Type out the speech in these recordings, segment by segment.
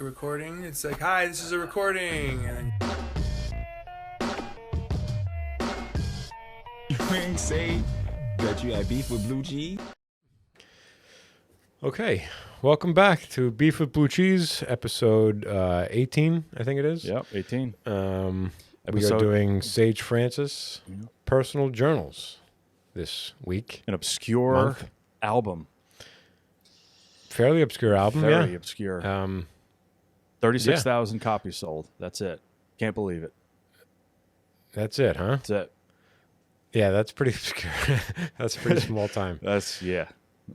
Recording. It's like, hi, this is a recording, and then You ain't say that you had beef with Blue Cheese? Okay, welcome back to Beef with Blue Cheese, episode 18, I think it is. Yep, 18. We are Episode- doing Sage Francis personal journals this week. An obscure Month. album. Fairly obscure album, Very yeah. obscure. 36,000 copies sold. That's it. Can't believe it. That's it, huh? That's it. Yeah, that's pretty obscure. That's a pretty small time. Yeah.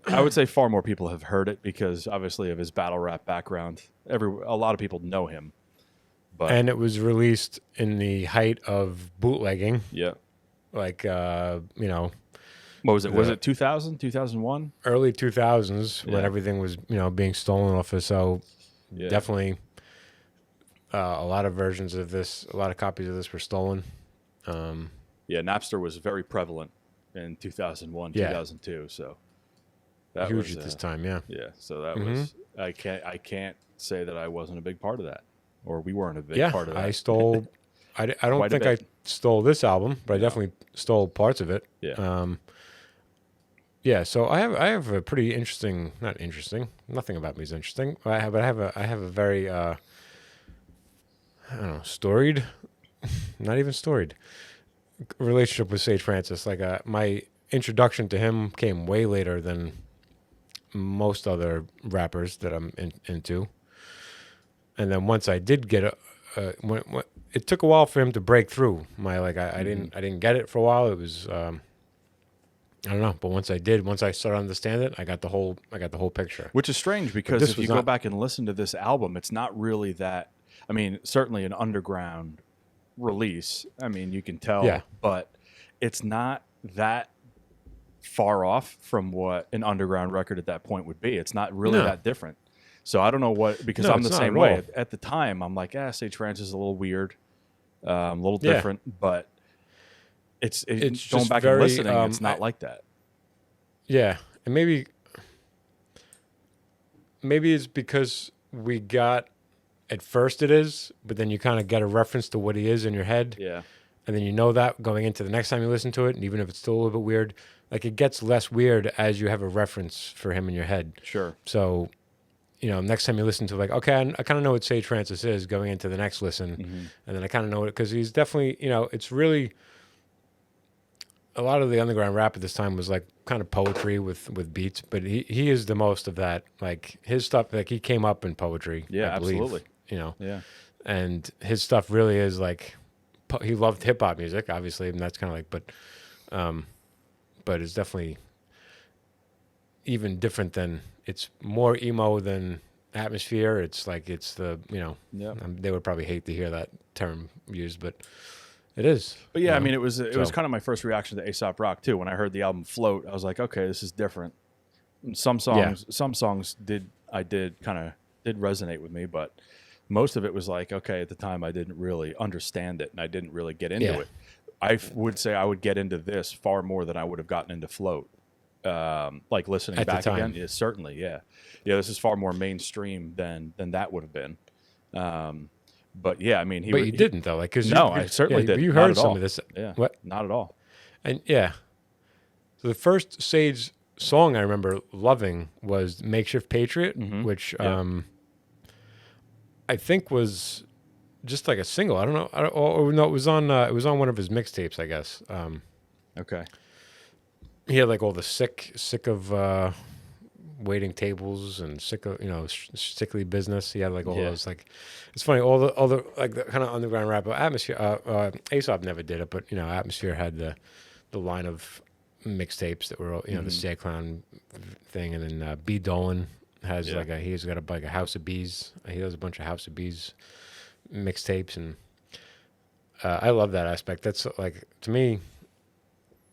I would say far more people have heard it because obviously of his battle rap background. A lot of people know him. But And it was released in the height of bootlegging, yeah. like, What was it? Was it 2000, 2001? early 2000s when Yeah. everything was, being stolen off us. So Yeah. definitely a lot of versions of this, a lot of copies of this were stolen. Yeah, Napster was very prevalent in 2001, Yeah. 2002. So that Huge was, at this time, yeah. Yeah, so that Mhm. was I can't say that I wasn't a big part of that, or we weren't a big Yeah, part of that. I stole. I don't Quite a think I bit. stole this album, but I No. definitely stole parts of it. Yeah. Yeah. So I have a pretty interesting, not interesting. Nothing about me is interesting. I have a very I don't know, storied, not even storied relationship with Sage Francis. Like my introduction to him came way later than most other rappers that I'm into. And then once I did get when it took a while for him to break through. I didn't get it for a while. It was I don't know, but once I started to understand it, I got the whole picture. Which is strange because this if you was go not- back and listen to this album, it's not really that. I mean, certainly an underground release. I mean, you can tell, Yeah. but it's not that far off from what an underground record at that point would be. It's not really No. that different. So I don't know what, because No, I'm the it's not same at way. all. At the time, I'm like, Sage Francis is a little weird, a little Yeah. different, but it's going just back very, and listening, it's not like that. Yeah, and maybe it's because we got at first it is, but then you kind of get a reference to what he is in your head, Yeah. and then you know that going into the next time you listen to it, and even if it's still a little bit weird, like it gets less weird as you have a reference for him in your head. Sure. So, next time you listen to like, okay, I kind of know what Sage Francis is going into the next listen, Mm-hmm. and then I kind of know it because he's definitely, it's really a lot of the underground rap at this time was like kind of poetry with beats, but he is the most of that. Like his stuff, like he came up in poetry. Yeah, I believe, absolutely. Yeah. and his stuff really is like he loved hip hop music, obviously, and that's kind of like, but it's definitely even different than it's more emo than Atmosphere. It's like it's the Yeah. they would probably hate to hear that term used, but it is. But yeah, you I know? mean, it was So- kind of my first reaction to Aesop Rock too. When I heard the album Float, I was like, okay, this is different. And some songs did resonate with me, but most of it was like, okay, at the time I didn't really understand it and I didn't really get into Yeah. it. Would say I would get into this far more than I would have gotten into Float. Like listening At the back time. again, yeah, certainly, yeah. This is far more mainstream than that would have been. But yeah, I mean, But you didn't though, like because No, I certainly didn't. You Not heard at some all. of this. Yeah, What? not at all. And yeah. So the first Sage song I remember loving was Makeshift Patriot, which Yeah. I think was just like a single. I don't know. Or no, it was on one of his mixtapes, I guess. Okay. He had like all the sick of waiting tables and sick of sickly business. He had like all Yeah. those like it's funny all the like the kind of underground rap Atmosphere. Aesop never did it, but Atmosphere had the line of mixtapes that were the Sad Clown thing, and then B Dolan has Yeah. he's got a House of Bees. He does a bunch of House of Bees mixtapes, and I love that aspect. That's like to me.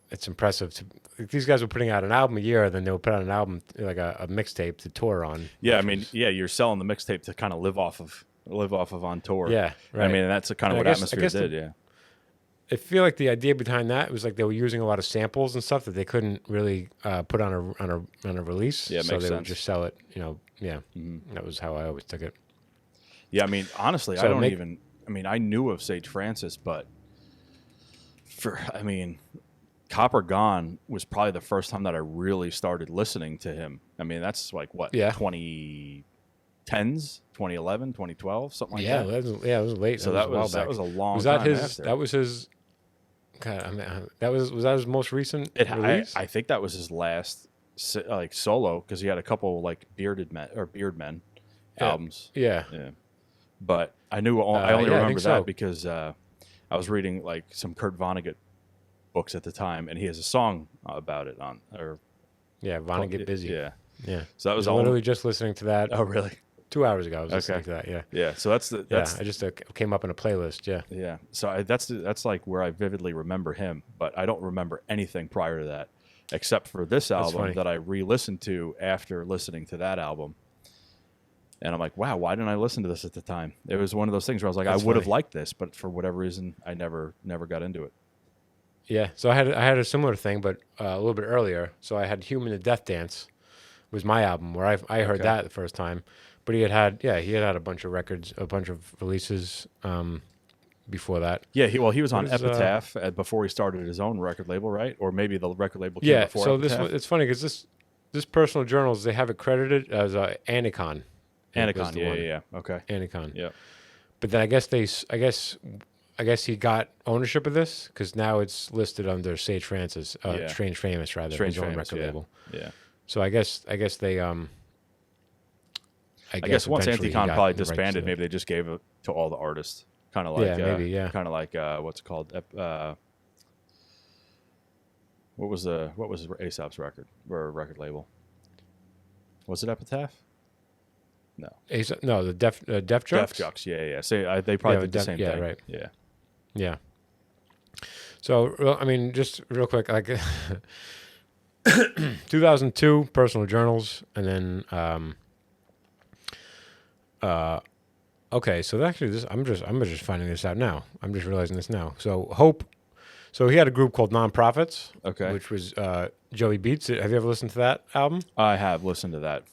It's impressive. These guys were putting out an album a year, then they would put out an album like a mixtape to tour on. Yeah, I mean, you're selling the mixtape to kind of live off of on tour. Yeah, right. I mean, that's kind of And what I guess Atmosphere did. Yeah. I feel like the idea behind that was like they were using a lot of samples and stuff that they couldn't really put on a release. Yeah, so makes they would sense. just sell it. Yeah, Mm-hmm. that was how I always took it. Yeah, I mean, honestly, So I knew of Sage Francis, but Copper Gone was probably the first time that I really started listening to him. I mean, that's like what, Yeah. 2010s, 2011, 2012, something like Yeah, that. it was late. So that was a while back. that was a long Was that time his? after. That was his. God, I mean, was that his most recent release? I think that was his last like solo, because he had a couple like Beard Men albums. Yeah. But I only remember that so. because I was reading like some Kurt Vonnegut books at the time, and he has a song about it Vonnegut Busy. Yeah. So that was literally just listening to that. Oh, really? 2 hours ago, I was listening to that. Yeah. So that's I just came up in a playlist. Yeah. Yeah. So that's like where I vividly remember him, but I don't remember anything prior to that, except for this album that I re-listened to after listening to that album. And I'm like, wow, why didn't I listen to this at the time? It was one of those things where I was like, I would have liked this, but for whatever reason, I never got into it. Yeah, so I had a similar thing, but a little bit earlier. So I had "Human to Death Dance," was my album where I heard that the first time. But he had a bunch of records, a bunch of releases before that. Yeah, he was on Epitaph before he started his own record label, right? Or maybe the record label came before so Epitaph. it's funny because this Personal Journals, they have it credited as Anicon. Anicon, okay. Anicon. Yeah. But then I guess he got ownership of this because now it's listed under Sage Francis, Strange Famous rather, his own record label. Yeah. So I guess they I guess once eventually Anticon he got probably the rights disbanded, to maybe they just gave it to all the artists, kind of like kind of like what's it called? What was Aesop's record or record label? Was it Epitaph? No. No, the Def Jux? Def Jux, yeah. So they probably did the same thing. Right. Yeah. So, I mean, just real quick, like 2002, Personal Journals, and then, okay, so actually, I'm just finding this out now. I'm just realizing this now. So Hope. So he had a group called Non-Profits, which was Joey Beats. Have you ever listened to that album? I have listened to that.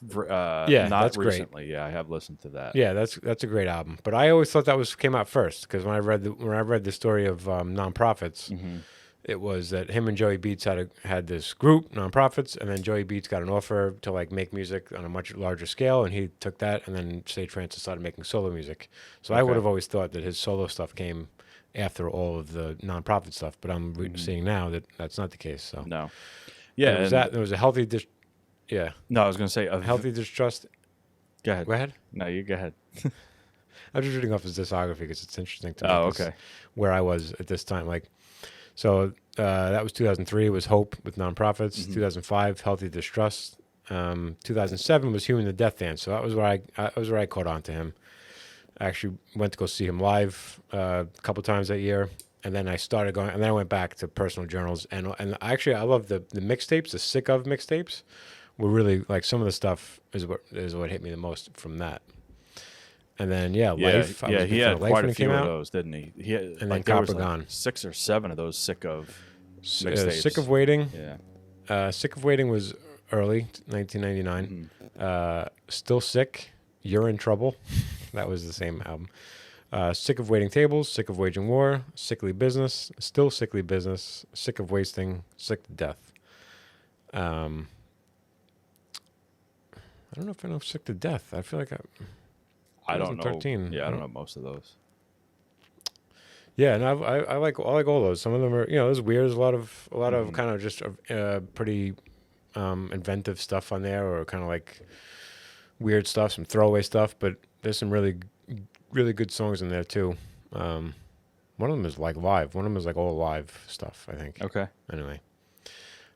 Yeah, not that's recently. Great. Yeah, I have listened to that. Yeah, that's a great album. But I always thought that came out first because when I read the story of Non-Profits, it was that him and Joey Beats had this group, Non-Profits, and then Joey Beats got an offer to like make music on a much larger scale, and he took that, and then Sage Francis started making solo music. So I would have always thought that his solo stuff came after all of the Non-Profit stuff, but I'm seeing now that that's not the case. So no, yeah, there was a healthy No, I was going to say a healthy distrust. Go ahead. Go ahead. No, you go ahead. I'm just reading off his discography because it's interesting to me. Oh, okay. Where I was at this time, like, so that was 2003 was Hope with Non-Profits. 2005 Healthy Distrust. 2007 was Human to Death Dance. So that was where I caught on to him. I actually went to go see him live a couple times that year, and then I started going, and then I went back to Personal Journals, and actually I love the mixtapes, the Sick of mixtapes, were really like some of the stuff is what hit me the most from that. And then Life, he had Life quite a it few came of out. Those, didn't he? And then Copper Gone, 6 or 7 of those Sick of mixtapes. Sick of Waiting, Sick of Waiting was early 1999. Still Sick, You're in Trouble. That was the same album. Sick of Waiting Tables, Sick of Waging War, Sickly Business, Still Sickly Business, Sick of Wasting, Sick to Death. I don't know if I know Sick to Death. I feel like I don't know. 13. Yeah, I don't know most of those. Yeah, and I like all those. Some of them are there's weird. There's a lot of kind of just pretty inventive stuff on there, or kind of like weird stuff, some throwaway stuff, but there's some really, really good songs in there too. One of them is like live. One of them is like all live stuff, I think. Okay. Anyway,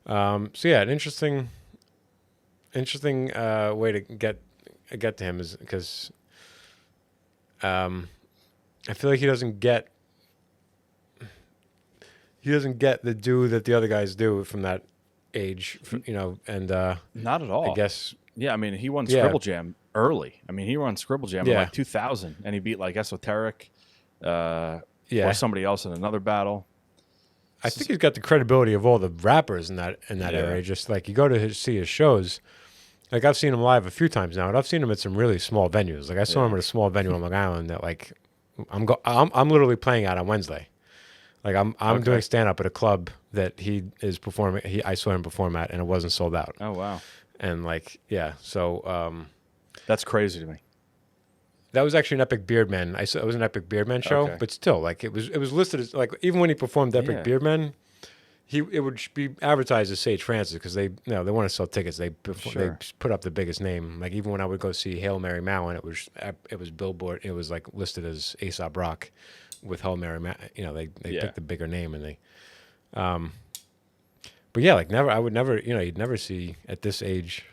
so yeah, an interesting way to get to him is because I feel like he doesn't get the due that the other guys do from that age, and not at all. I guess. Yeah, I mean, he won Scribble Jam early. I mean, he won Scribble Jam in like 2000, and he beat like Esoteric, or somebody else in another battle. I think he's got the credibility of all the rappers in that area. Just like you go to see his shows, like I've seen him live a few times now, and I've seen him at some really small venues. Like I saw Yeah. him at a small venue on Long Island that like I'm literally playing out on Wednesday. Like I'm Okay. doing stand up at a club that he is performing. I saw him perform at, and it wasn't sold out. Oh wow, And like so that's crazy to me. that was actually an Epic Beardman. It was an Epic Beardman show, Okay. but still, like it was listed as like even when he performed Epic Yeah. Beardman, it would be advertised as Sage Francis because they they want to sell tickets. They Sure. put up the biggest name. Like even when I would go see Hail Mary Mallon, it was Billboard. It was like listed as Aesop Rock with Hail Mary. They Yeah. picked the bigger name and they. But yeah, like never. I would never. You'd never see at this age.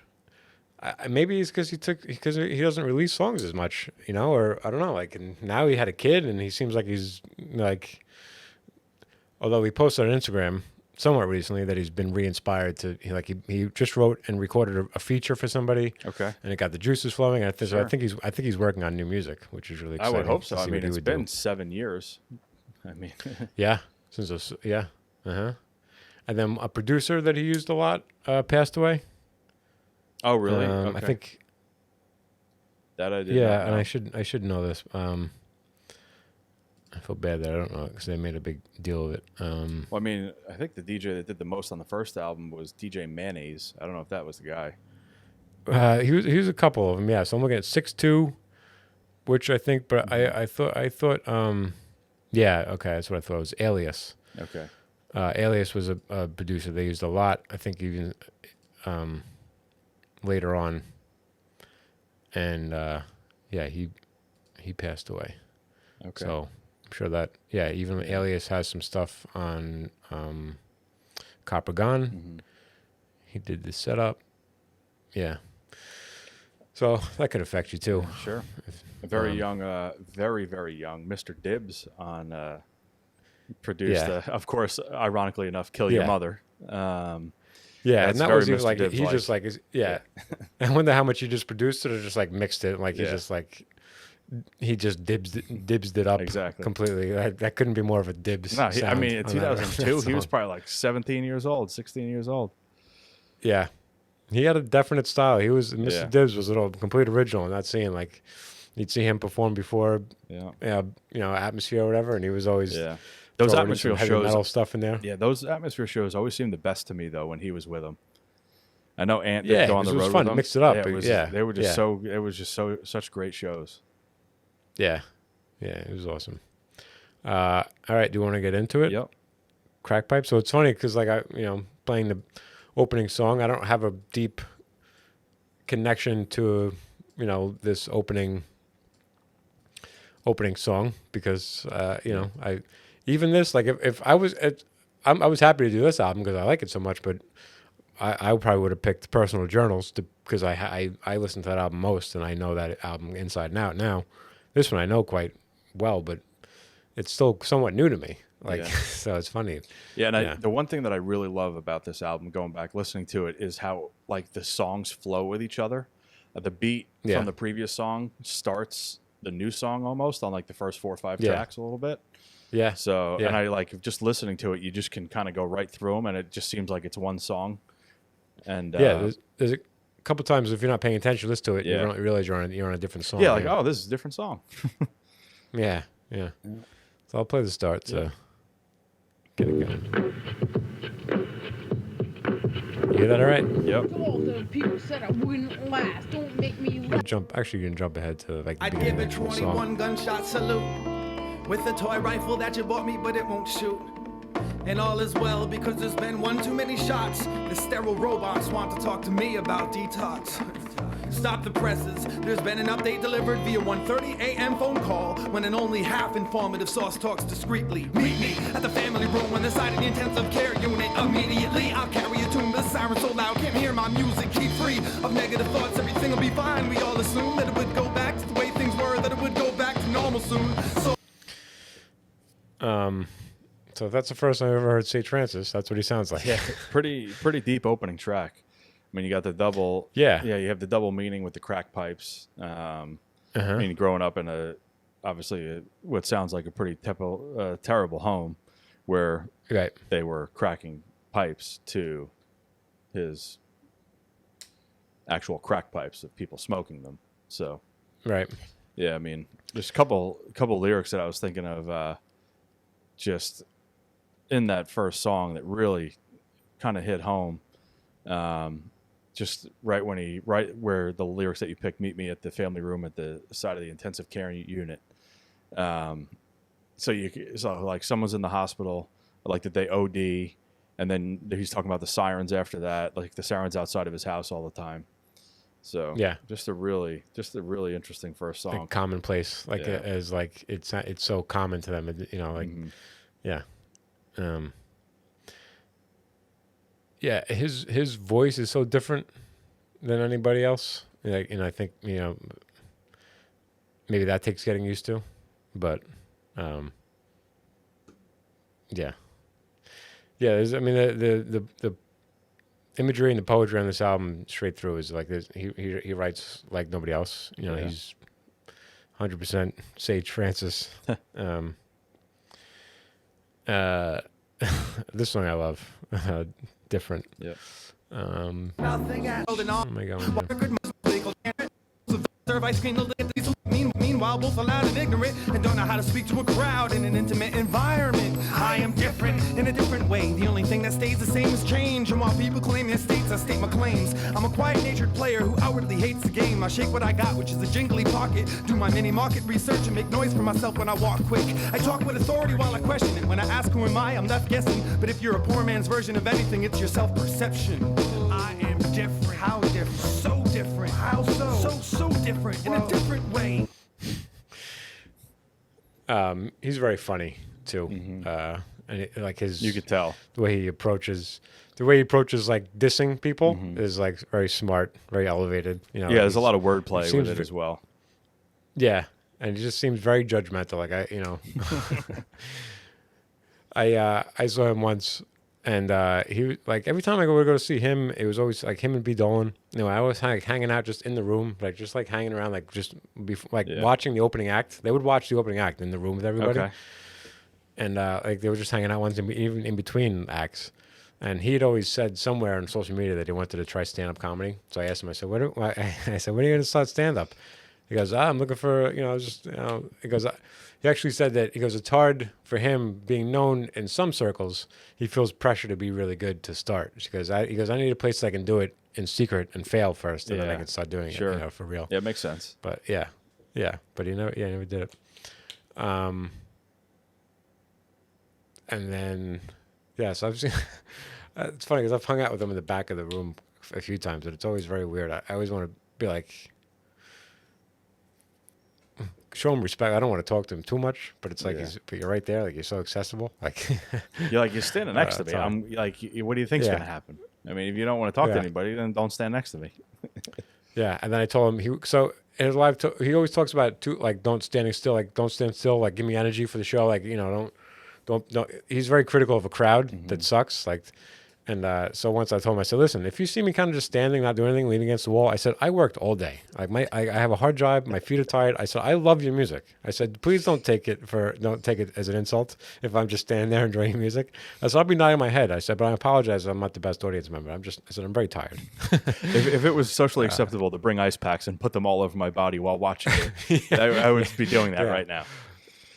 Maybe it's because he doesn't release songs as much, or I don't know. Like, and now he had a kid, and he seems like he's like. Although he posted on Instagram somewhat recently that he's been re-inspired to he just wrote and recorded a feature for somebody, Okay. and it got the juices flowing. And so I Sure. think he's working on new music, which is really I exciting. would hope so. to I see mean, what he it's would been do. 7 years. I mean, Yeah, and then a producer that he used a lot passed away. oh really? I Okay. think. that I did. Yeah, not and know. I should know this. I feel bad that I don't know because they made a big deal of it. Well, I mean, I think the DJ that did the most on the first album was DJ Mayonnaise. I don't know if that was the guy. He was a couple of them. Yeah, so I'm looking at 6'2", which I think, but I thought yeah, okay, that's what I thought. It was Alias. Okay. Alias was a producer they used a lot. I think even later on, and yeah, he passed away. Okay. So I'm sure that even Alias has some stuff on Copper Gun. Mhm. He did the setup. Yeah. So that could affect you too. Sure. A very young, very, very young Mr. Dibbs on produced, Yeah. of course, ironically enough, Kill Your Yeah. Mother. Yeah, That's and that very was even Mr. like Dibbs he just like I wonder how much he just produced it or just like mixed it. Like Yeah. he just like he just dibs it up Exactly. completely. That couldn't be more of a dibs. No, I sound mean, in on that 2002, he was song. probably like 17 years old, 16 years old. Yeah, he had a definite style. He was Mr. Yeah. Dibbs was a little complete original in that scene. Like you'd see him perform before, Yeah. Atmosphere or whatever, and he was always Yeah. Those throwing in atmosphere some heavy shows, metal stuff in there. yeah, those atmosphere shows always seemed the best to me though when he was with them. I know Ant Yeah, did go on the 'cause it was road fun with to them. mix it up, Yeah, but was, yeah, they were just yeah. so. It was just such great shows. Yeah, it was awesome. All right, do you want to get into it? Yep. Crack pipe. So it's funny because like playing the opening song, I don't have a deep connection to this opening song because I even this like if I was I was happy to do this album because I like it so much, but I probably would have picked Personal Journals because I listen to that album most and I know that album inside and out now. This one I know quite well, but it's still somewhat new to me. Like Yeah. so it's funny. Yeah, and Yeah. the one thing that I really love about this album, going back listening to it, is how like the songs flow with each other. The beat Yeah. from the previous song starts the new song almost on like the first 4 or 5 Yeah. tracks a little bit. Yeah. So, Yeah. and I like just listening to it, you just can kind of go right through them, and it just seems like it's one song. And Yeah, there's a couple times if you're not paying attention, listen to it, Yeah. you don't realize you're on a different song. yeah, like oh, this is a different song. Yeah. So I'll play the start. So get it going. You hear that all right? Yep. All the people said I wouldn't last. Don't make me laugh. Actually, you can jump ahead to like the I'd beginning give of a the actual 21 song. gunshot salute with a toy rifle that you bought me, but it won't shoot. And all is well because there's been one too many shots. The sterile robots want to talk to me about detox. Stop the presses. There's been an update delivered via 1:30 a.m. phone call when an only half informative source talks discreetly. Meet me at the family room on the side of the intensive care unit. Immediately, I'll carry you to the siren so loud can't hear my music. Keep free of negative thoughts. Everything will be fine. We all assume that it would go back to the way things were. That it would go back to normal soon. So if that's the first time I've ever heard St. Francis. That's what he sounds like. Yeah, pretty deep opening track. I mean, you got the double. Yeah. Yeah, you have the double meaning with the crack pipes. I mean, growing up in what sounds like a pretty terrible home, where Right. they were cracking pipes to his actual crack pipes of people smoking them. So, Right. yeah, I mean, there's a couple lyrics that I was thinking of just in that first song that really kind of hit home. Just right where the lyrics that you picked, meet me at the family room at the side of the intensive care unit. So like someone's in the hospital, like that they OD, and then he's talking about the sirens after that, like the sirens outside of his house all the time. So Yeah. just a really interesting first song. Like commonplace, like Yeah. as like it's so common to them, you know, like yeah. Yeah, his voice is so different than anybody else. Like, and I think, you know, maybe that takes getting used to, but yeah. There's, I mean, the imagery and the poetry on this album straight through is like this. He writes like nobody else. You know, he's 100% Sage Francis. This song I love. Different. Yep. Nothing at all. Oh my God. Serve ice cream to look at these. Meanwhile, both are loud and ignorant and don't know how to speak to a crowd in an intimate environment. I am different in a different way. The only thing that stays the same is change. And while people claim their states, I state my claims. I'm a quiet-natured player who outwardly hates the game. I shake what I got, which is a jingly pocket. Do my mini-market research and make noise for myself when I walk quick. I talk with authority while I question it. When I ask who am I, I'm left guessing. But if you're a poor man's version of anything, it's your self-perception. I am different. How different? So different. How so? So different. In a different way. He's very funny too. And like You could tell. the way he approaches like dissing people is like very smart, very elevated. You know, Yeah, there's a lot of wordplay seems with it as well. Yeah, and he just seems very judgmental. Like I saw him once, and he like every time I go to see him, it was always like him and B. Dolan. You know, I was like hanging out just in the room, like just like hanging around, like just watching the opening act. They would watch the opening act in the room with everybody, Okay. and like they were just hanging out once, even in between acts. And he had always said somewhere on social media that he wanted to try stand-up comedy. So I asked him, I said, when are you going to start stand-up? He goes, I'm looking for, he goes, he actually said that, he goes, it's hard for him being known in some circles. He feels pressure to be really good to start. He goes, I need a place I can do it in secret and fail first, and then I can start doing it, for real. Yeah, it makes sense. But yeah, but he never did it. And then, so I've seen, it's funny because I've hung out with him in the back of the room a few times, and it's always very weird. I always want to be like, show him respect. I don't want to talk to him too much, but it's like, but you're right there, like you're so accessible. Like You're standing next to me. I'm like, what do you think's going to happen? I mean, if you don't want to talk to anybody, then don't stand next to me. Yeah, and then I told him in his live he always talks about don't stand still, like give me energy for the show, like don't. He's very critical of a crowd that sucks, like. And so once I told him, I said, listen, if you see me kind of just standing, not doing anything, leaning against the wall, I said, I worked all day. Like I have a hard job. My feet are tired. I said, I love your music. I said, please don't take it as an insult if I'm just standing there enjoying your music. I said, I'll be nodding my head. I said, but I apologize. I'm not the best audience member. I said, I'm very tired. If it was socially acceptable to bring ice packs and put them all over my body while watching it, I would be doing that right now.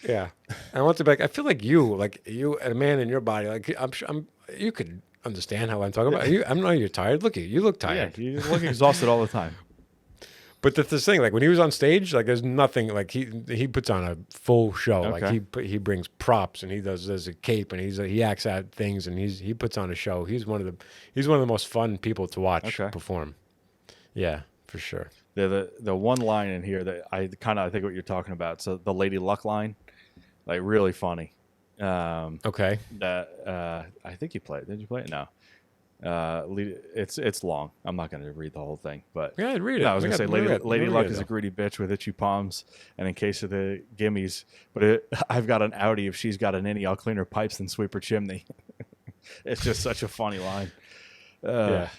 Yeah. I want to be like, I feel like you, a man in your body, like you could understand how I'm talking about you. I know you're tired. Look at you. You look tired. Yeah, you look exhausted all the time. But that's the thing. Like when he was on stage, like there's nothing. Like he puts on a full show. Okay. Like he brings props and there's a cape and he acts out things and he puts on a show. He's one of the most fun people to watch perform. Yeah, for sure. The one line in here that I think what you're talking about. So the Lady Luck line, like really funny. Okay. That I think you played. Did you play it? No. It's long. I'm not going to read the whole thing, but yeah, read it. No, I was going to say Lady Luck is a greedy bitch with itchy palms, and in case of the gimmies, but I've got an Audi. If she's got an innie, I'll clean her pipes and sweep her chimney. It's just such a funny line. Yeah,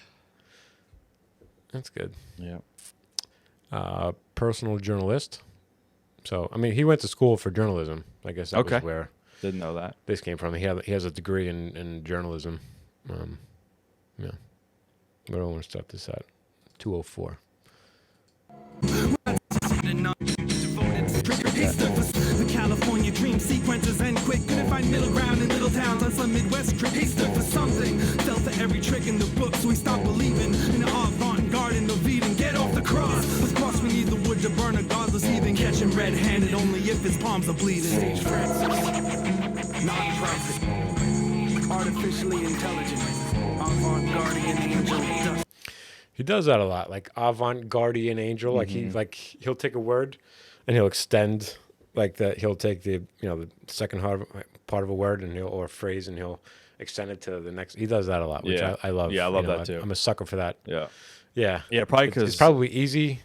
that's good. Yeah. Personal journalist. So I mean, he went to school for journalism. I guess that was where. Didn't know that. This came from. He has a degree in journalism. Yeah. Where do I want to start this at? 204. The California dream sequences end quick. Couldn't find middle ground in little towns on some Midwest trip. He stood for something, fell for every trick in the book, so he stopped believing in the avant-garde and the Eden. Get off the cross. With cross, we need the wood to burn a godless heathen. Catch him red-handed only if his palms are bleeding. Stage Francis, non-profit, artificially intelligent, avant-garde angel. Dust. He does that a lot, like avant-garde angel. Like he'll take a word and he'll extend like that. He'll take the the second part of a word and or a phrase and he'll extend it to the next. He does that a lot, which I love. Yeah, I love that too. I'm a sucker for that. Yeah. Yeah. Probably because it's probably easy,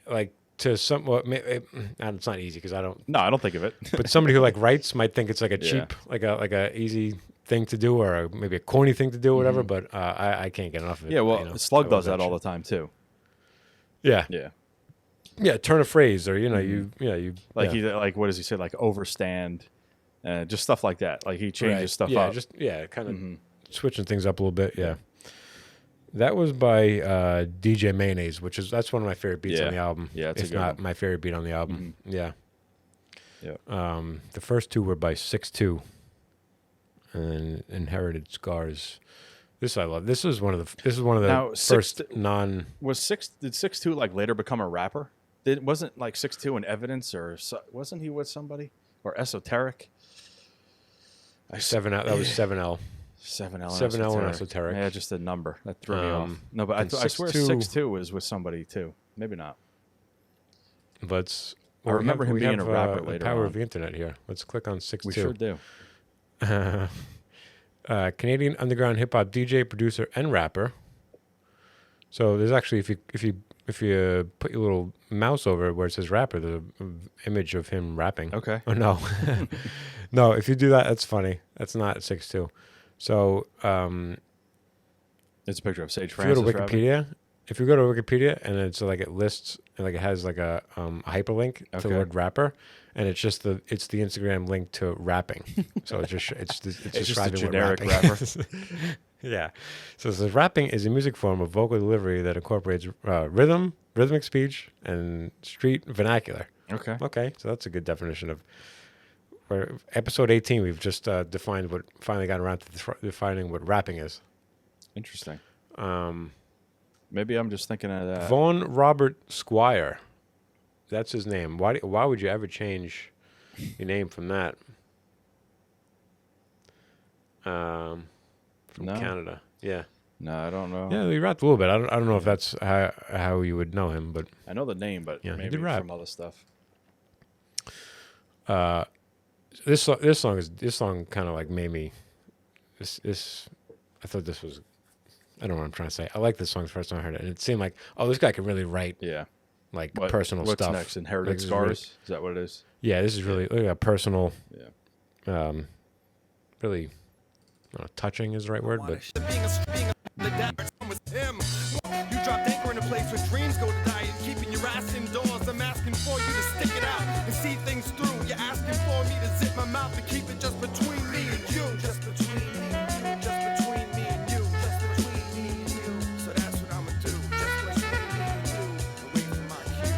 like to some. Well, it's not easy because I don't. No, I don't think of it. But somebody who like writes might think it's like a cheap, like a easy thing to do, or maybe a corny thing to do, or whatever. But I can't get enough of it. Yeah, well, Slug does that all the time too. Yeah. Yeah. Yeah, turn a phrase, or you like he like what does he say, like overstand, just stuff like that. Like he changes stuff up. Kind of switching things up a little bit. Yeah, that was by DJ Mayonnaise, that's one of my favorite beats on the album. Yeah, it's if not my favorite beat on the album. Yeah. The first two were by 6'2" and Inherited Scars. This I love. This is one of the now, first did 6'2" like later become a rapper? Wasn't like 6'2" in Evidence, or wasn't he with somebody, or Esoteric? 7L. That was 7L. 7L and Esoteric. Yeah, just a number that threw me off. No, but I swear 6'2" was with somebody too. Maybe not. But I remember him being a rapper later. The power on. of the internet here. Let's click on 6'2". We sure do. Canadian underground hip hop DJ, producer, and rapper. So there's actually, if you put your little mouse over where it says rapper, there's an image of him rapping. Okay. Oh no, no. If you do that, that's funny. That's not 6'2". So it's a picture of Sage if Francis. you go to Wikipedia, and it's like it lists, like it has like a hyperlink to the word rapper, and it's the Instagram link to rapping. So it's just a generic rapper. Yeah. So it says rapping is a music form of vocal delivery that incorporates rhythmic speech, and street vernacular. Okay. Okay. So that's a good definition of. For episode 18, we've just finally got around to defining what rapping is. Interesting. Maybe I'm just thinking of that. Vaughn Robert Squire. That's his name. Why would you ever change your name from that? From Canada. Yeah. No, I don't know. Yeah, he rapped a little bit. I don't know if that's how you would know him, but I know the name, but yeah, maybe from other stuff. This song kind of like made me. This I thought this was. I don't know what I'm trying to say. I like this song the first time I heard it, and it seemed like, oh, this guy can really write. Yeah. Like personal stuff. What's next? Inherited Scars? Really, is that what it is? Yeah, this is really personal. Yeah. Really, I don't know, touching is the right word, but. You dropped anchor in a place where dreams go to die, and keeping your ass indoors. I'm asking for you to stick it out and see things through. You're asking for me to zip my mouth and keep it just between me and you. Just between me and you. Just between me and you. Just between me and you. So that's what I'ma do. Just between me and you. Away from my cue.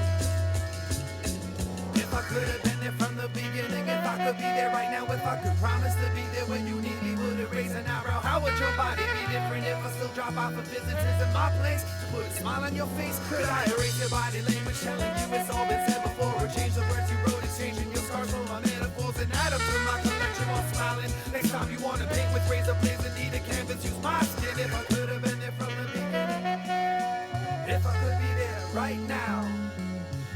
If I could have been there from the beginning, if I could be there right now, if I could promise to be there when you need me, would it raise an eyebrow? How would your body be different if I still drop off of visitors in my place to put a smile on your face? Could I erase your body language, telling you it's all been said before, or change the words you wrote, exchanging your scars for my metaphors and add them to my collection while smiling? Next time you wanna paint with razor blades and need a canvas, use my skin. If I could have been there from the beginning, if I could be there right now,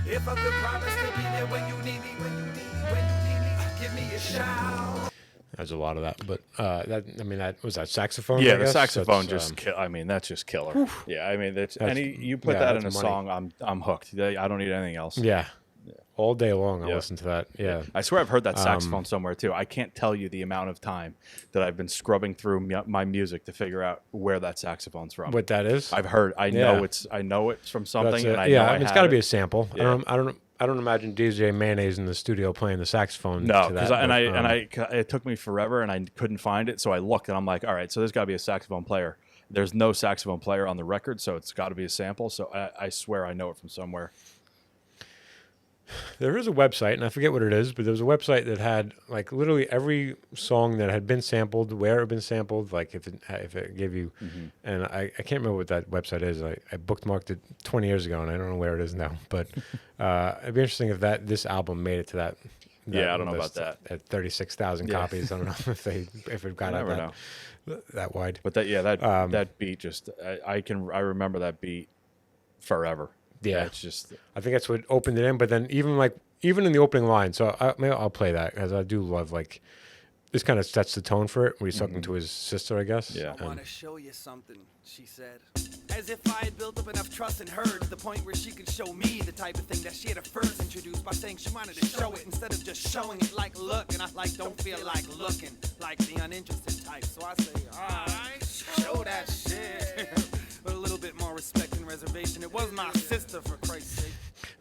if I could promise to be there when you need me, when you need me, when you need me, give me a shout. There's a lot of that, but that was that saxophone. Yeah, I the guess? saxophone that's just killer. Whew. Yeah, I mean, you put that in a song, I'm hooked. I don't need anything else. Yeah, all day long I listen to that. Yeah, I swear I've heard that saxophone somewhere too. I can't tell you the amount of time that I've been scrubbing through my music to figure out where that saxophone's from. What that is? I've heard. I know it's from something. And it's got to be a sample. Yeah. I don't imagine DJ Mayonnaise in the studio playing the saxophone. No, because it took me forever and I couldn't find it. So I looked and I'm like, all right, so there's got to be a saxophone player. There's no saxophone player on the record, so it's got to be a sample. So I swear I know it from somewhere. There is a website, and I forget what it is, but there was a website that had like literally every song that had been sampled, where it had been sampled, like if it gave you, and I can't remember what that website is. I bookmarked it 20 years ago, and I don't know where it is now. But it'd be interesting if this album made it to that. Yeah, I don't know about that. At 36,000 copies, I don't know if it got out that wide. But that beat just I remember that beat forever. Yeah, it's just. I think that's what opened it in. But then even in the opening line, so maybe I'll play that because I do love like this kind of sets the tone for it when he's talking to his sister, I guess. Yeah. I want to show you something, she said. As if I had built up enough trust in her to the point where she could show me the type of thing that she had at first introduced by saying she wanted to show it instead of just showing it like look. And I don't feel like looking like the uninterested type. So I say, alright, show that shit. With a little bit more respect and reservation. It was my sister, for Christ's sake.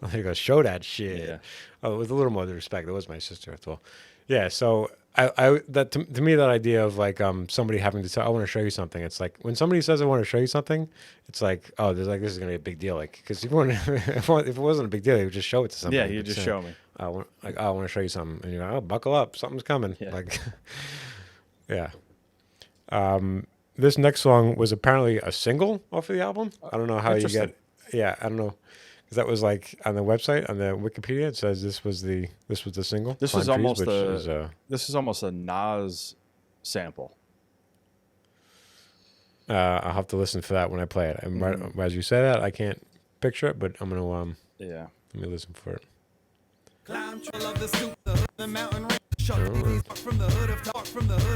Well, there you go. Show that shit. Yeah. Oh, with a little more respect. It was my sister, after all. Yeah. So to me, that idea of like somebody having to tell, I want to show you something. It's like when somebody says I want to show you something, it's like, oh, this is gonna be a big deal. Like because if it wasn't a big deal, you would just show it to somebody. Yeah, you just show me. I want to show you something, and you're like, oh, buckle up, something's coming. Yeah. Like, yeah. This next song was apparently a single off of the album. I don't know how you get. Yeah, I don't know, because that was like on the website on the Wikipedia. It says this was the single. This is almost this is almost a Nas sample. I'll have to listen for that when I play it. And right, as you say that, I can't picture it, but I'm gonna yeah. Let me listen for it. Climb trail of the stoop, the hood, the mountain range. Shut these from the hood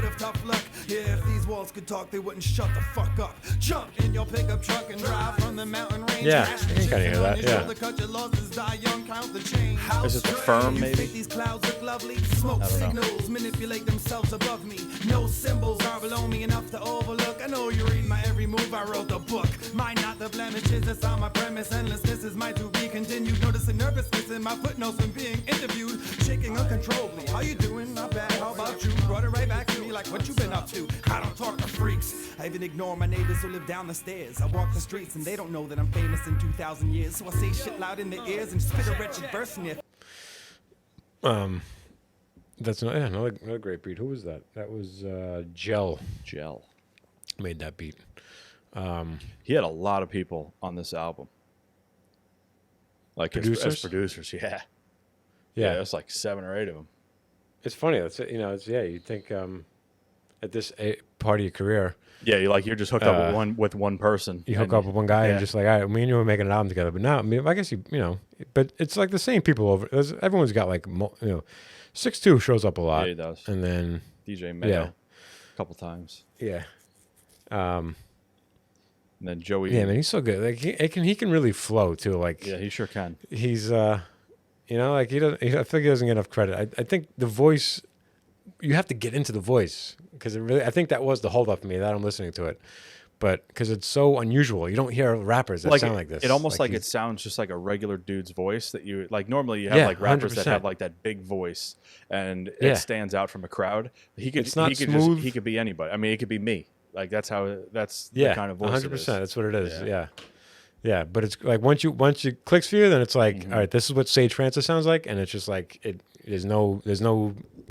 of tough luck. Yeah, if these walls could talk, they wouldn't shut the fuck up. Jump in your pickup truck and drive from the mountain range. Yeah, I can kind of hear that. Yeah. Cut your losses, die young, count the change. Is it the Firm, maybe? These clouds look lovely. Smoke signals manipulate themselves above me. No symbols are below me enough to overlook. I know you read my every move. I wrote the book. Mine not the blemishes that's on my premise. Endlessness is my to be continued. Noticing nervousness in my footnotes when being interviewed. Shaking uncontrollably. How you doing? Not bad. How about you? Brought it right back to me like what you been up to. I don't talk to freaks. I even ignore my neighbors who live down the stairs. I walk the streets and they don't know that I'm famous in 2,000 years. So I say shit loud in their ears and spit a wretched verse in their. That's another great beat. Who was that? That was Gel made that beat. He had a lot of people on this album. Like as producers, yeah. Yeah, it's like 7 or 8 of them. It's funny. You'd think at this part of your career, you're just hooked up with one person. You hook up with one guy and just like, all right, me and you were making an album together. But now, I mean, I guess but it's like the same people over. Everyone's got like 6'2" shows up a lot. Yeah, he does. And then DJ Mayo, a couple times. Yeah. And then Joey. Yeah, man, he's so good. Like he can really flow too. Like yeah, he sure can. He's like he doesn't. I think he doesn't get enough credit. I think the voice. You have to get into the voice because I think that was the holdup for me that I'm listening to it, but because it's so unusual, you don't hear rappers that sound like this. It almost like it sounds just like a regular dude's voice that you like. Normally, you have like rappers 100%. That have like that big voice and it stands out from a crowd. He could smooth. He could be anybody. I mean, it could be me. Like that's the kind of voice. 100%. That's what it is. Yeah. But it's like once it clicks for you, then it's like, all right, this is what Sage Francis sounds like, and it's just like there's no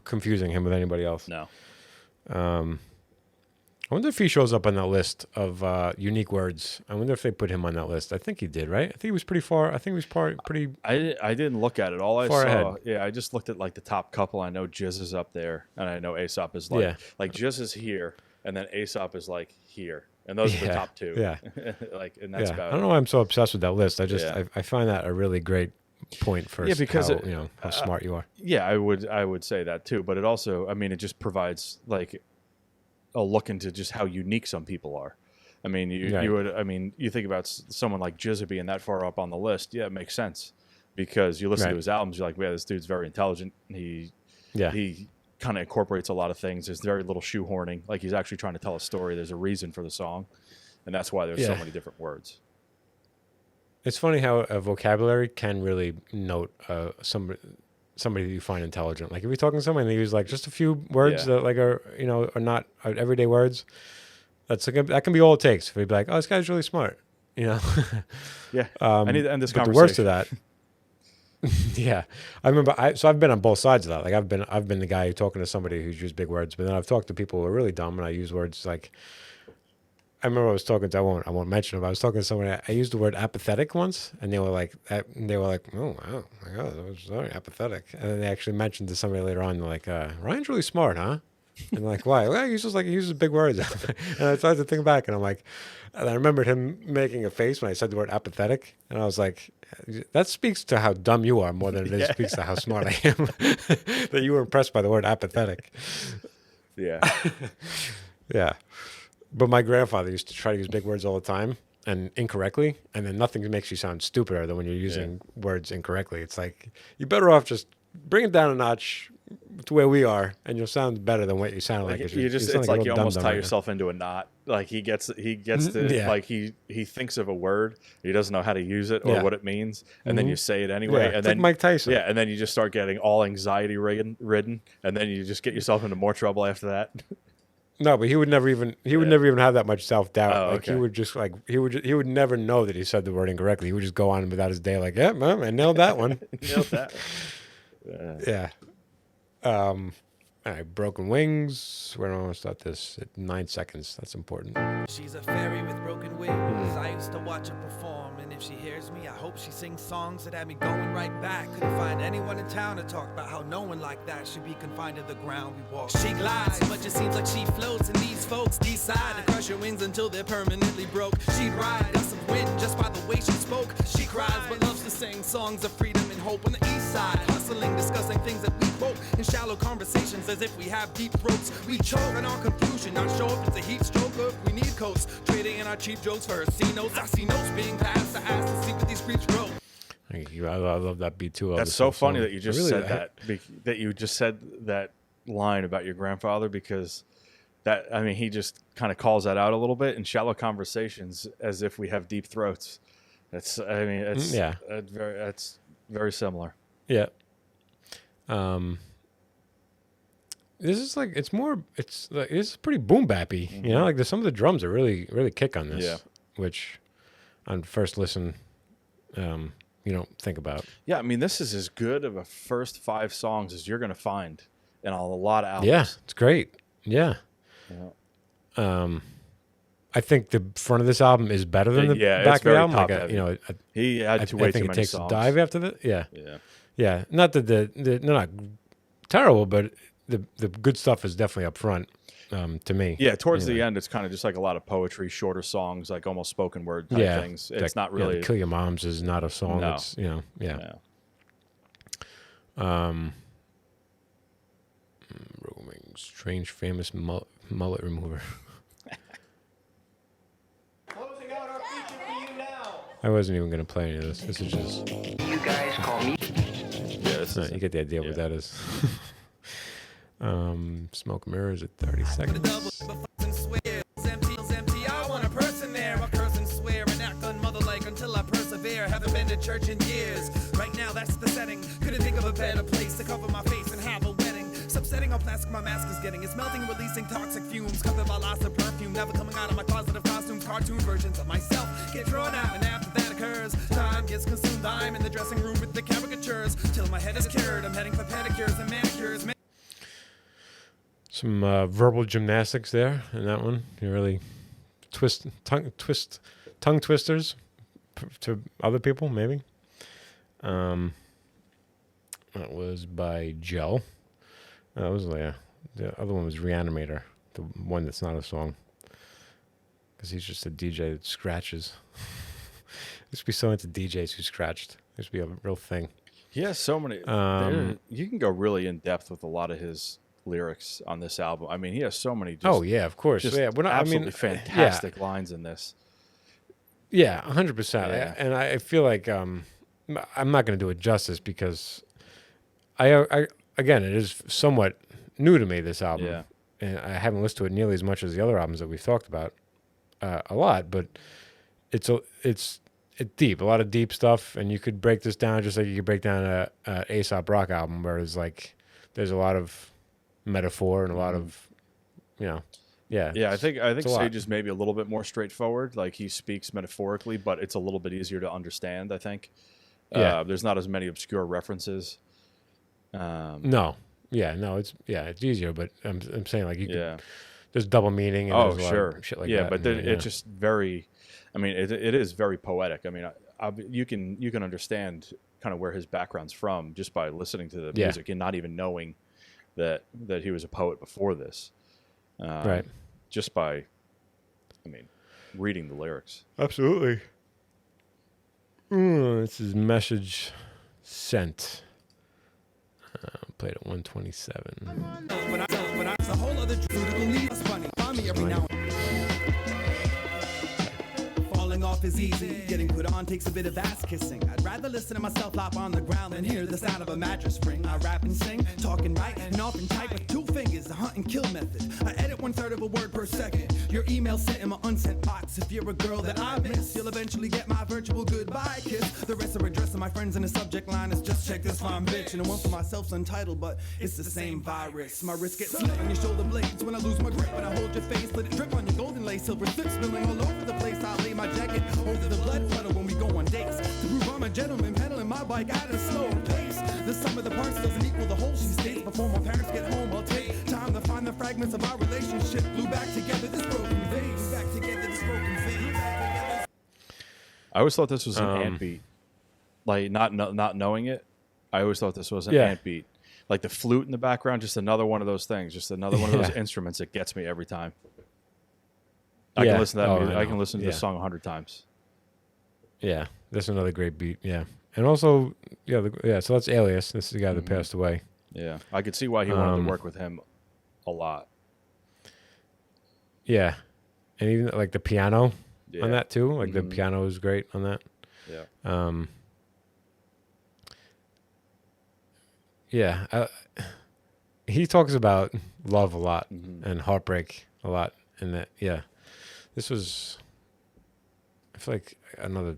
confusing him with anybody else. No. I wonder if he shows up on that list of unique words. I wonder if they put him on that list. I think he did, right? I think he was pretty far. I think he was pretty. I didn't look at it. All I saw, ahead. Yeah, I just looked at like the top couple. I know Jizz is up there, and I know Aesop is like Jizz is here, and then Aesop is like here, and those are the top 2. Yeah, and that's about. I don't know why I'm so obsessed with that list. I find that a really great point for because how smart you are. Yeah, I would say that too, but it also, I mean, it just provides like a look into just how unique some people are. I mean, you think about someone like Jizza being that far up on the list. Yeah, it makes sense because you listen to his albums, you're like, yeah, this dude's very intelligent. He kind of incorporates a lot of things. There's very little shoehorning. Like he's actually trying to tell a story. There's a reason for the song, and that's why there's so many different words. It's funny how a vocabulary can really note somebody that you find intelligent. Like if you're talking to someone and they use like just a few words that like are not everyday words, that can be all it takes. If he'd be like, oh, this guy's really smart, you know. Yeah. I need to end this But conversation. the worst of that, yeah, I remember. So I've been on both sides of that. Like I've been the guy who's talking to somebody who's used big words, but then I've talked to people who are really dumb, and I use words like. I remember I was talking to. I won't mention it. But I was talking to someone. I used the word apathetic once, and they were like, oh wow, my God, that was very apathetic. And then they actually mentioned to somebody later on, they're like, Ryan's really smart, huh? And they're like, why? Well, he uses big words. And I started to think back, and I'm like, and I remembered him making a face when I said the word apathetic, and I was like, that speaks to how dumb you are more than it speaks to how smart I am. That you were impressed by the word apathetic. Yeah. Yeah. But my grandfather used to try to use big words all the time and incorrectly, and then nothing makes you sound stupider than when you're using words incorrectly. It's like, you're better off just bring it down a notch to where we are, and you'll sound better than what you sound like. It's like you almost tie yourself into a knot. Like he gets to like he thinks of a word, he doesn't know how to use it or what it means, and then you say it anyway, and it's then like Mike Tyson. Yeah, and then you just start getting all anxiety ridden, and then you just get yourself into more trouble after that. No, but he would never even have that much self-doubt. Oh, like okay. he would just like he would never know that he said the word incorrectly. He would just go on without his day like, yeah, man, I nailed that one. Nailed that. Yeah. All right, Broken Wings. We're going to start this at 9 seconds. That's important. She's a fairy with broken wings. I used to watch her perform, and if she hears me, I hope she sings songs that had me going right back. Couldn't find anyone in town to talk about how no one like that should be confined to the ground we walk. She glides, but it seems like she floats, and these folks decide to crush her wings until they're permanently broke. She'd ride gusts of wind just by the way she spoke. She cries, but loves to sing songs of freedom and hope on the east side, hustling, discussing things that we quote in shallow conversations as if we have deep throats. We choke on our confusion, not sure if it's a heat stroke or if we need coats. Trading in our cheap jokes for her C notes. I see notes being passed to ask to see what these creeps wrote. Thank you. I love that beat too. That's so funny that you just said that. That you just said that line about your grandfather, because that, I mean, he just kind of calls that out a little bit in shallow conversations as if we have deep throats. That's, I mean, it's that's very similar. Yeah. This is like, it's pretty boom bappy, you know, like some of the drums are really kick on this, which on first listen, you don't think about. Yeah. I mean, this is as good of a first 5 songs as you're going to find in a lot of albums. Yeah. It's great. Yeah. I think the front of this album is better than the back of the album. Like he had I way too many think it takes songs. a dive after that. Yeah. Yeah. Yeah. Not that they're not terrible, but the good stuff is definitely up front, to me. Yeah, towards the end, it's kind of just like a lot of poetry, shorter songs, like almost spoken word type things. It's not really... Kill Your Moms is not a song. No. It's, Roaming, strange, famous mullet remover. Closing out our feature for you now. I wasn't even going to play any of this. This is just... You guys call me. Yeah, you get the idea what that is. Smoke mirrors at 30 seconds. Haven't been to church in years. Right now, that's the setting. Couldn't think of a better place to cover my face and have a wedding. Subsetting how plastic my mask is getting. It's melting, releasing toxic fumes. Covered by lots of perfume. Never coming out of my closet of costumes. Cartoon versions of myself get drawn out, and after that occurs, time gets consumed. I'm in the dressing room with the caricatures. Till my head is cured. I'm heading for pedicures and manicures. Some verbal gymnastics there in that one. You really tongue twisters to other people, maybe. That was by Gel. That was the other one was Reanimator, the one that's not a song, because he's just a DJ that scratches. Used to be so into DJs who scratched. Used to be a real thing. He has so many. You can go really in depth with a lot of his lyrics on this album. I mean, he has so many. Of course. Just absolutely fantastic lines in this. Yeah, 100%. And I feel like I'm not going to do it justice, because I again, it is somewhat new to me, this album. Yeah. And I haven't listened to it nearly as much as the other albums that we've talked about a lot, but it's deep, a lot of deep stuff, and you could break this down just like you could break down a Aesop Rock album, where it's like there's a lot of metaphor and a lot of, Yeah. Yeah, I think it's a lot. Sage is maybe a little bit more straightforward. Like he speaks metaphorically, but it's a little bit easier to understand. I think. Yeah. There's not as many obscure references. No. Yeah. No. It's easier, but I'm saying like you Yeah. could. There's double meaning. And Oh, there's a lot sure. of shit like yeah, that. but in then there, it's just very. I mean, it is very poetic. I mean, you can understand kind of where his background's from just by listening to the Yeah. music and not even knowing that he was a poet before this. Right. Just by, I mean, reading the lyrics. Absolutely. This is message sent. Played at 127. But it's a whole other truth that'll leave us funny. Find me every now and falling off is easy. Getting put on takes a bit of ass kissing. I'd rather listen to myself lop on the ground than hear the sound of a mattress spring. I rap and sing, talking right, and often type with 2 fingers, the hunt and kill method. I edit 1/3 of a word per second. Your email sent in my unsent box. If you're a girl that I miss, you'll eventually get my virtual goodbye kiss. The rest are addressing my friends, and the subject line is just check this fine bitch. And the one for myself's untitled, but it's the same virus. My wrist gets slit on your shoulder blades when I lose my grip. When I hold your face, let it drip on your golden lace. Silver slip spilling all over the place. I lay my jacket over the blood puddle when we go on dates. To prove I'm a gentleman, pedaling my bike at a slower pace. The sum of the parts doesn't equal the whole, she states. Before my parents get home, I'll take time to find the fragments of our relationship. Glue back together this broken vase. Glue back together this broken vase. I always thought this was an ant beat, like not knowing it. I always thought this was an ant beat, like the flute in the background. Just another one of those things. Just another one of those instruments that gets me every time. I can listen to that music. I can listen to this song 100 times. Yeah, that's another great beat. Yeah, and also, so that's Alias. This is the guy that passed away. Yeah, I could see why he wanted to work with him a lot. Yeah, and even like the piano Yeah. on that too. Like the piano is great on that. Yeah. Yeah, he talks about love a lot and heartbreak a lot, and that. Yeah, this was. I feel like another,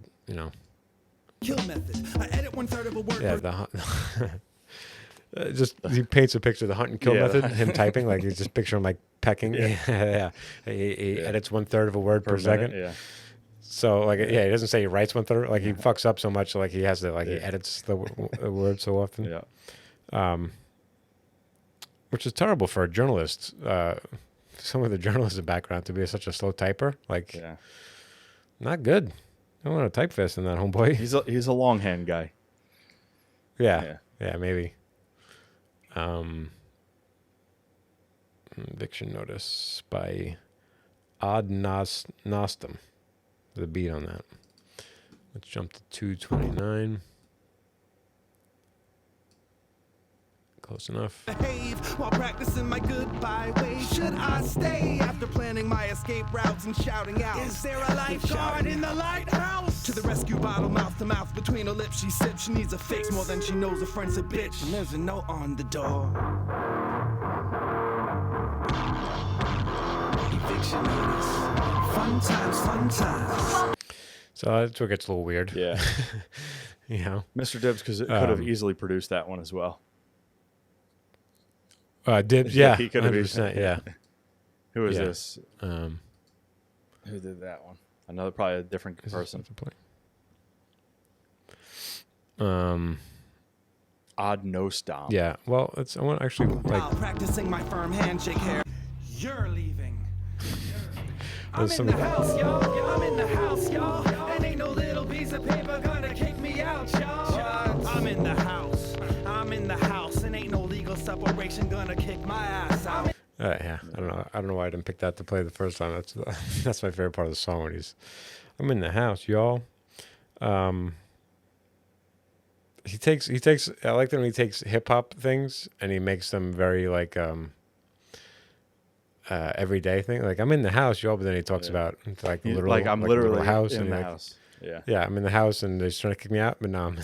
Kill method. I edit 1/3 of a word per just he paints a picture of the hunt and kill Yeah. method. Him typing, like he's just picturing like pecking. Yeah. He edits 1/3 of a word per second. Yeah. So like he doesn't say he writes 1/3. Like he fucks up so much. Like he has to he edits the word so often. Yeah. Which is terrible for a journalist. Some of the journalism background to be such a slow typer. Like not good. I don't want to type fast in that, homeboy. He's a longhand guy. Yeah, maybe. Eviction notice by Odd Nostum. The beat on that. Let's jump to 229. Close enough. behave while practicing my goodbye way. Should I stay after planning my escape routes and shouting out? Is there a lifeguard in the lighthouse? To the rescue bottle, mouth to mouth between her lips. She sips. She needs a fix more than she knows. A friend's a bitch, and there's a note on the door. Eviction notice. Fun times, fun times. So that's where it gets a little weird. Yeah. Mr. Dibbs could have easily produced that one as well. Dibs, yeah, He could have 100%, yeah. Who is Yeah. this? Who did that one? Another, probably a different person. Odd no stomp. Yeah, well, I want to actually While practicing my firm handshake hair. You're leaving. I'm There's in some- the house, y'all. Yeah, I'm in the house, y'all. And ain't no little piece of paper gonna kick me out, y'all. I'm in the house. I'm in the house. And ain't no legal separation gonna kick my ass out. yeah, I don't know why I didn't pick that to play the first time. That's my favorite part of the song when I'm in the house, y'all. He takes I like that when he takes hip hop things and he makes them very like everyday thing. Like I'm in the house, y'all, but then he talks about like He's literal, like I'm a literally literal house in and the like, house. Yeah. Yeah, I'm in the house and they're just trying to kick me out, but no, I'm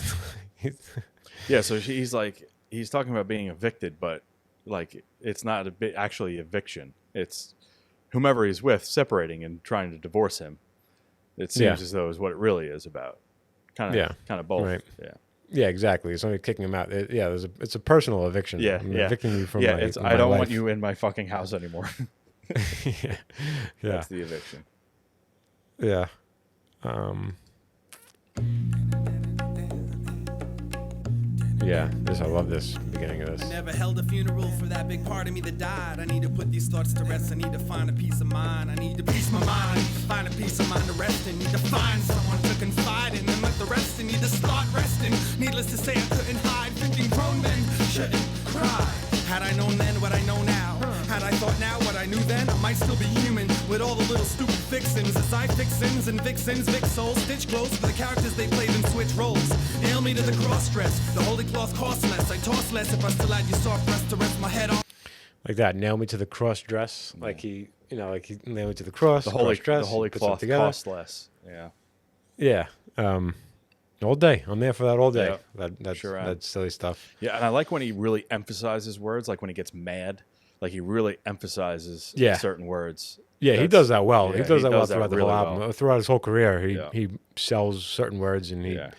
Yeah, so he's talking about being evicted, but like it's not actually eviction. It's whomever he's with separating and trying to divorce him. It seems as though is what it really is about. Kind of both. Right. Yeah. Yeah, exactly. It's only kicking him out. It's a personal eviction. Yeah, I'm yeah. evicting you from yeah, my it's my I don't life. want you in my fucking house anymore. yeah. That's the eviction. Yeah. Yeah, I love this beginning of this. Never held a funeral for that big part of me that died. I need to put these thoughts to rest. I need to find a peace of mind. I need to peace my mind. I need to find a peace of mind to rest in. Need to find someone to confide in. And let the rest in. Need to start resting. Needless to say, I couldn't hide. Thinking grown men shouldn't cry. Had I known then what I know now, had I thought now what I knew then, I might still be human with all the little stupid fixins. As I fix sins and vixens, Vic souls, stitch clothes for the characters they played and switch roles. Nail me to the cross dress. The holy cloth costs less. I toss less if I still had your soft breast to rest my head on. Like that, nail me to the cross dress. Like he nailed me to the cross. The holy, cross dress. the holy puts them cloth together. costs less. Yeah. Yeah. All day. I'm there for that all day. Yeah, That silly stuff. Yeah, and I like when he really emphasizes words, like when he gets mad, like he really emphasizes certain words. Yeah, he does that well. Yeah, he does that well that throughout the really whole album. well. Throughout his whole career, he sells certain words and Yeah.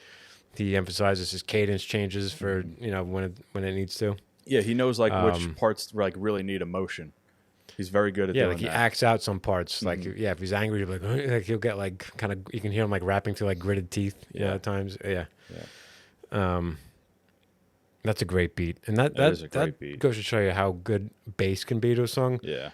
he emphasizes his cadence changes for when it needs to. Yeah, he knows like which parts like really need emotion. He's very good at doing like he that. acts out some parts. Like if he's angry, he'll be like he'll get like kind of you can hear him like rapping through like gritted teeth. At times. Yeah. That's a great beat, and that is a great beat. goes to show you how good bass can be to a song. Yeah.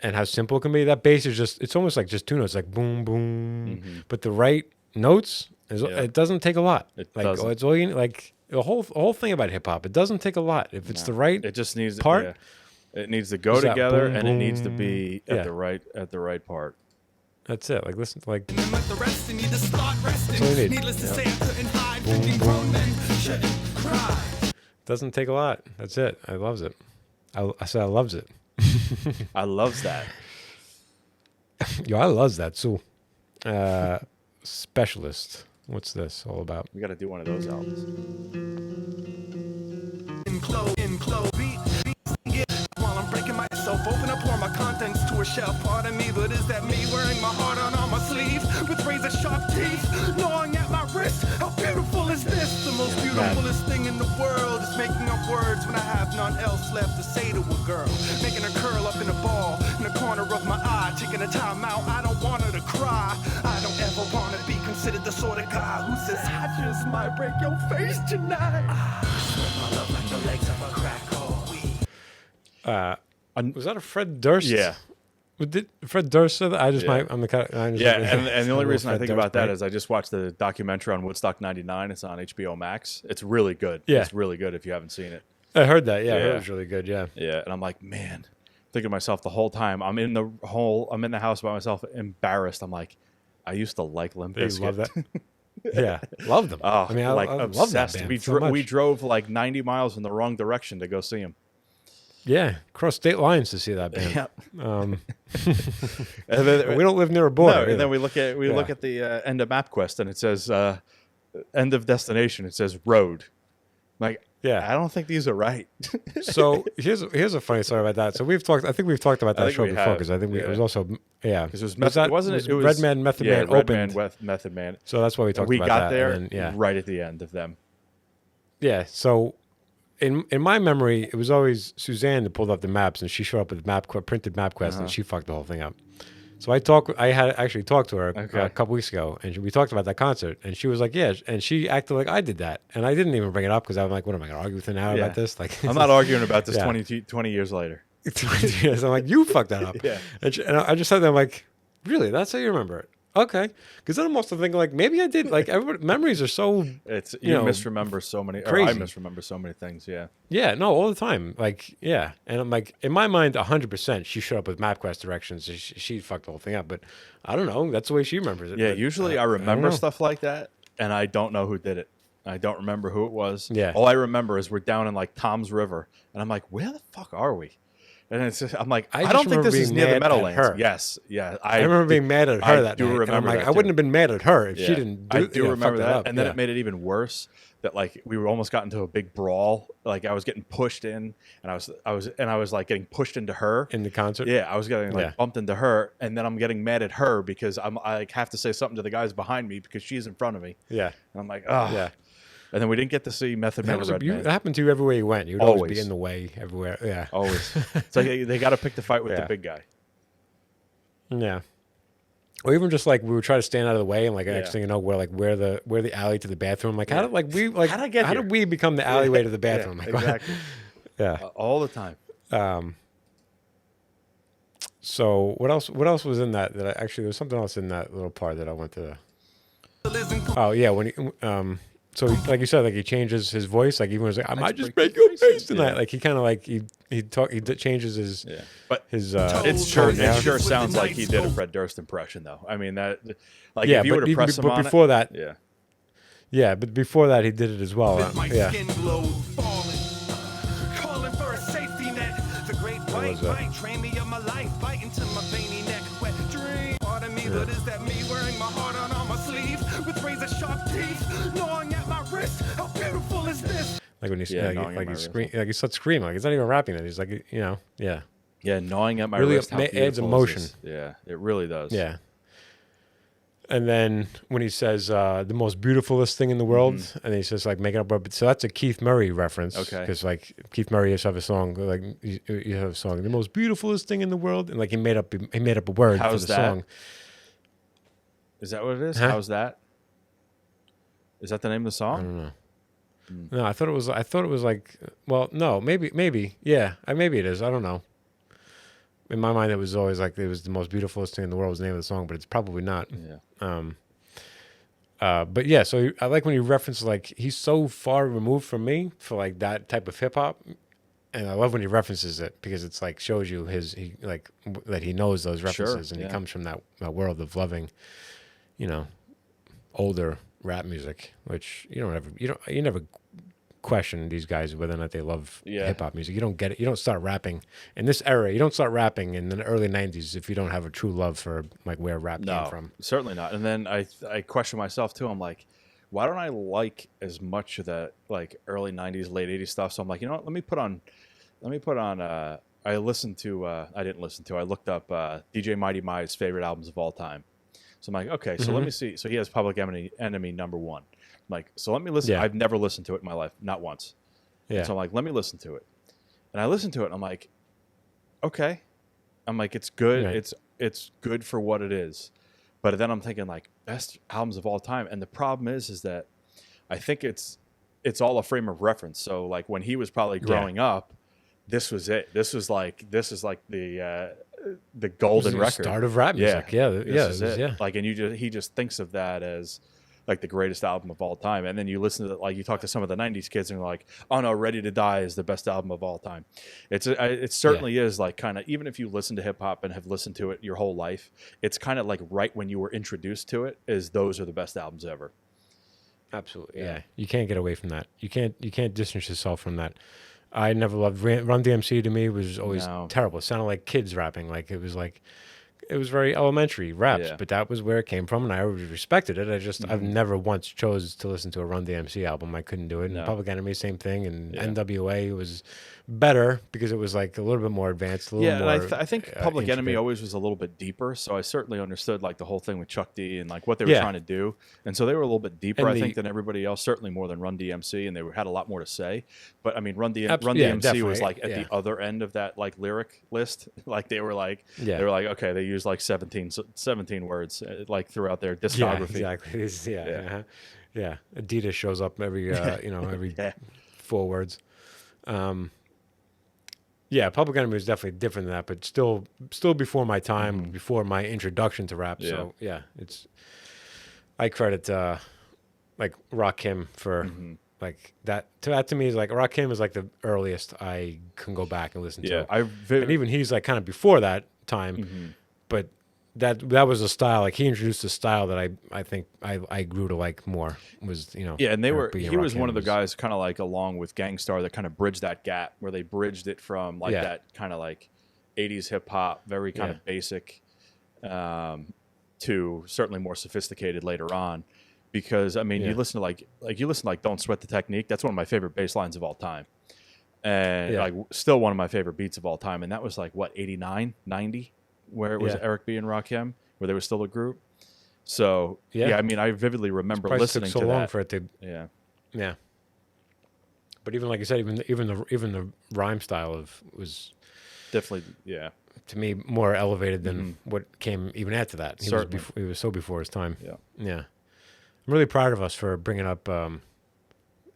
And how simple it can be. That bass is it's almost like just two notes, like boom, boom. But the right notes, it doesn't take a lot. It like, doesn't. it's all you need. Like the whole thing about hip hop, it doesn't take a lot. If it's the right It just needs part. Yeah. It needs to go Is that together, boom, and it needs to boom? be at the right part. That's it. Like listen, like And then let the rest in. Need to start resting. all you need. Needless to say, I couldn't hide. Thinking grown men shouldn't cry. doesn't take a lot. That's it. I loves it. I said I loves it. I loves that. Yo, I loves that too. Specialist. What's this all about? We got to do one of those albums. In close, beat, yeah. While I'm breaking myself open, I pour my contents to a shelf. Pardon me, but is that me wearing my heart on my sleeve with razor sharp teeth gnawing at my wrist? How beautiful is this? The most beautifulest thing in the world is making up words when I have none else left to say to a girl. Making her curl up in a ball in the corner of my eye, taking a time out. I don't want her to cry. I don't ever want to be considered the sort of guy who says I just might break your face tonight. My love like the legs of a crack Was that a Fred Durst? Yeah. Did Fred Durst say that? I just Yeah. might. I'm the kind. And the only reason I Fred think Durst about that break. is I just watched the documentary on Woodstock '99. It's on HBO Max. It's really good. Yeah. It's really good if you haven't seen it. I heard that. Yeah, I heard Yeah. it was really good. Yeah. Yeah, and I'm like, man, thinking to myself the whole time. I'm in the house by myself, embarrassed. I'm like, I used to like Limp You Bizkit. love that. Yeah, love them. Oh, I mean, I love that obsessed. band We so much. we drove like 90 miles in the wrong direction to go see him. Yeah, cross state lines to see that band. Yeah. Um, And then, we don't live near a border. no, either. and then we look at the end of MapQuest, and it says end of destination. It says road. I'm like, Yeah. I don't think these are right. So here's a funny story about that. So I think we've talked about I that think show we before have, because I think it was yeah. also Because it was it was Red Man Method Man Red opened. Man, Method Man. So that's why we talked We about got that. there and then, right at the end of them. Yeah. So in my memory, it was always Suzanne that pulled up the maps, and she showed up with printed MapQuest, and she fucked the whole thing up. So I had actually talked to her Okay. a couple weeks ago, and we talked about that concert, and she was like, "Yeah," and she acted like I did that, and I didn't even bring it up because I'm like, "What am I going to argue with her now Yeah. about this?" Like, I'm not arguing about this Yeah. 20 years later. 20 years. I'm like, "You fucked that up." Yeah. And I just said that, I'm like, "Really? That's how you remember it?" Okay, because then I'm also thinking like maybe I did. Like memories are so It's You you know, misremember so many. Or I crazy. misremember so many things. Yeah. Yeah, no, all the time. Like, yeah. And I'm like, in my mind, 100%, she showed up with MapQuest directions. She fucked the whole thing up. But I don't know. That's the way she remembers it. Yeah. But, Usually I don't remember know. stuff like that, and I don't know who did it. I don't remember who it was. Yeah. All I remember is we're down in like Tom's River, and I'm like, where the fuck are we? And it's just, I'm like, I I, just don't think remember this is being near the mad at Meadowlands. her. Yes. Yeah. I remember being mad at her I that do night. And I'm remember like, that I wouldn't too. have been mad at her if Yeah. she didn't I do do fuck remember that. up. And then Yeah. it made it even worse that like we were almost got into a big brawl. Like I was getting pushed in, and I was like getting pushed into her. in the concert. Yeah, I was getting like Yeah. bumped into her, and then I'm getting mad at her because I like have to say something to the guys behind me because she's in front of me, Yeah. and I'm like, oh, Yeah. And then we didn't get to see Method Man That, was and Red Man. that happened to you everywhere you went. You'd always be Always. in the way everywhere. Yeah. Always, it's like they got to pick the fight with Yeah. the big guy. Yeah. Or even just like we would try to stand out of the way, and like next thing you know, we're like where the alley to the bathroom. Like how did how did we become the alleyway to the bathroom? Like, exactly. Yeah. All the time. So what else? What else was in that? Actually there was something else in that little part that I went to. Oh yeah, when he so like you said, like he changes his voice. Like even when he's like, I might just break your face tonight. Like he kind of like he changes his But his. it sure sounds like he did a Fred Durst impression, though. I mean that, like yeah, if you were to press him on before it, that, yeah, but before that he did it as well. Yeah. Skin glow, falling, calling for a safety net. The great white was that? light train me of my life, biting to my veiny neck. Wet dream, part of me, but is that me wearing my heart on my sleeve with razor sharp teeth, gnawing at my wrist? How beautiful is this? Like when he's gnawing at like my he wrist. like he starts screaming. Like he's not even rapping it. He's like gnawing at my Really wrist. How adds beautiful is emotion. this? Yeah, it really does. Yeah. And then when he says the most beautifulest thing in the world, and he says like making up, so that's a Keith Murray reference. Okay. Because like Keith Murray used to have a song like you have a song, the most beautifulest thing in the world, and like he made up a word How's for the that? song. Is that what it is? Huh? How's that? Is that the name of the song? I don't know. No, I thought it was like, well, no, maybe, yeah, maybe it is. I don't know. In my mind, it was always like it was the most beautifulest thing in the world was the name of the song, but it's probably not. Yeah. But yeah, so I like when you reference like he's so far removed from me for like that type of hip hop, and I love when he references it because it's like shows you that he knows those references and he comes from that world of loving, older rap music, which you never question these guys whether or not they love hip hop music. You don't get it. You don't start rapping in this era. You don't start rapping in the early '90s if you don't have a true love for like where rap came from. Certainly not. And then I question myself too. I'm like, why don't I like as much of that like early '90s, late '80s stuff? So I'm like, you know what? Let me put on. I listened to. I didn't listen to. I looked up DJ Mighty Mi's favorite albums of all time. So I'm like, okay, so let me see. So he has Public Enemy #1. I'm like, so let me listen. Yeah. I've never listened to it in my life, not once. Yeah. And so I'm like, let me listen to it. And I listened to it, and I'm like, okay. I'm like, it's good. Right. It's good for what it is. But then I'm thinking like best albums of all time. And the problem is that I think it's all a frame of reference. So like when he was probably growing up, this was it. This is like the golden The record. start of rap music. This is it. Yeah. Like, and he just thinks of that as like the greatest album of all time. And then you listen to it, like you talk to some of the '90s kids and they're like, oh no, Ready to Die is the best album of all time. It certainly is like kind of, even if you listen to hip hop and have listened to it your whole life, it's kind of like right when you were introduced to it is those are the best albums ever. Absolutely. Yeah. You can't get away from that. You can't distance yourself from that. I never loved Run DMC. To me was always terrible. It sounded like kids rapping. Like it was very elementary raps, but that was where it came from, and I always respected it. I've never once chose to listen to a Run DMC album. I couldn't do it. And Public Enemy, same thing. And NWA was better because it was like a little bit more advanced. More, and I think Public Enemy intricate. always was a little bit deeper. So I certainly understood like the whole thing with Chuck D and like what they were trying to do. And so they were a little bit deeper, I think, than everybody else. Certainly more than Run DMC, and they had a lot more to say. But I mean, Run DMC was like at the other end of that like lyric list. Like they were like okay, they used like 17 words like throughout their discography. Yeah, exactly. Yeah. Adidas shows up every every 4 words. Yeah, Public Enemy was definitely different than that, but still before my time, before my introduction to rap. Yeah. So I credit like Rakim for like that. To me is like Rakim is like the earliest I can go back and listen to. And even he's like kind of before that time, but that was a style. Like he introduced a style that I think I grew to like more. Was and he was one of the guys kind of like along with Gangstar that kind of bridged that gap where they bridged it from like that kind of like 80s hip hop, very kind of basic, to certainly more sophisticated later on. Because I mean, you listen to like Don't Sweat the Technique. That's one of my favorite bass lines of all time, and like still one of my favorite beats of all time. And that was like what 89, 90. Where it was Eric B and Rakim, where they were still a group. So I mean, I vividly remember listening took so to long that. for it to yeah. But even like you said, even the rhyme style was Definitely, yeah. To me, more elevated than what came even after that. Certainly. He was so before his time. Yeah. Yeah. I'm really proud of us for bringing up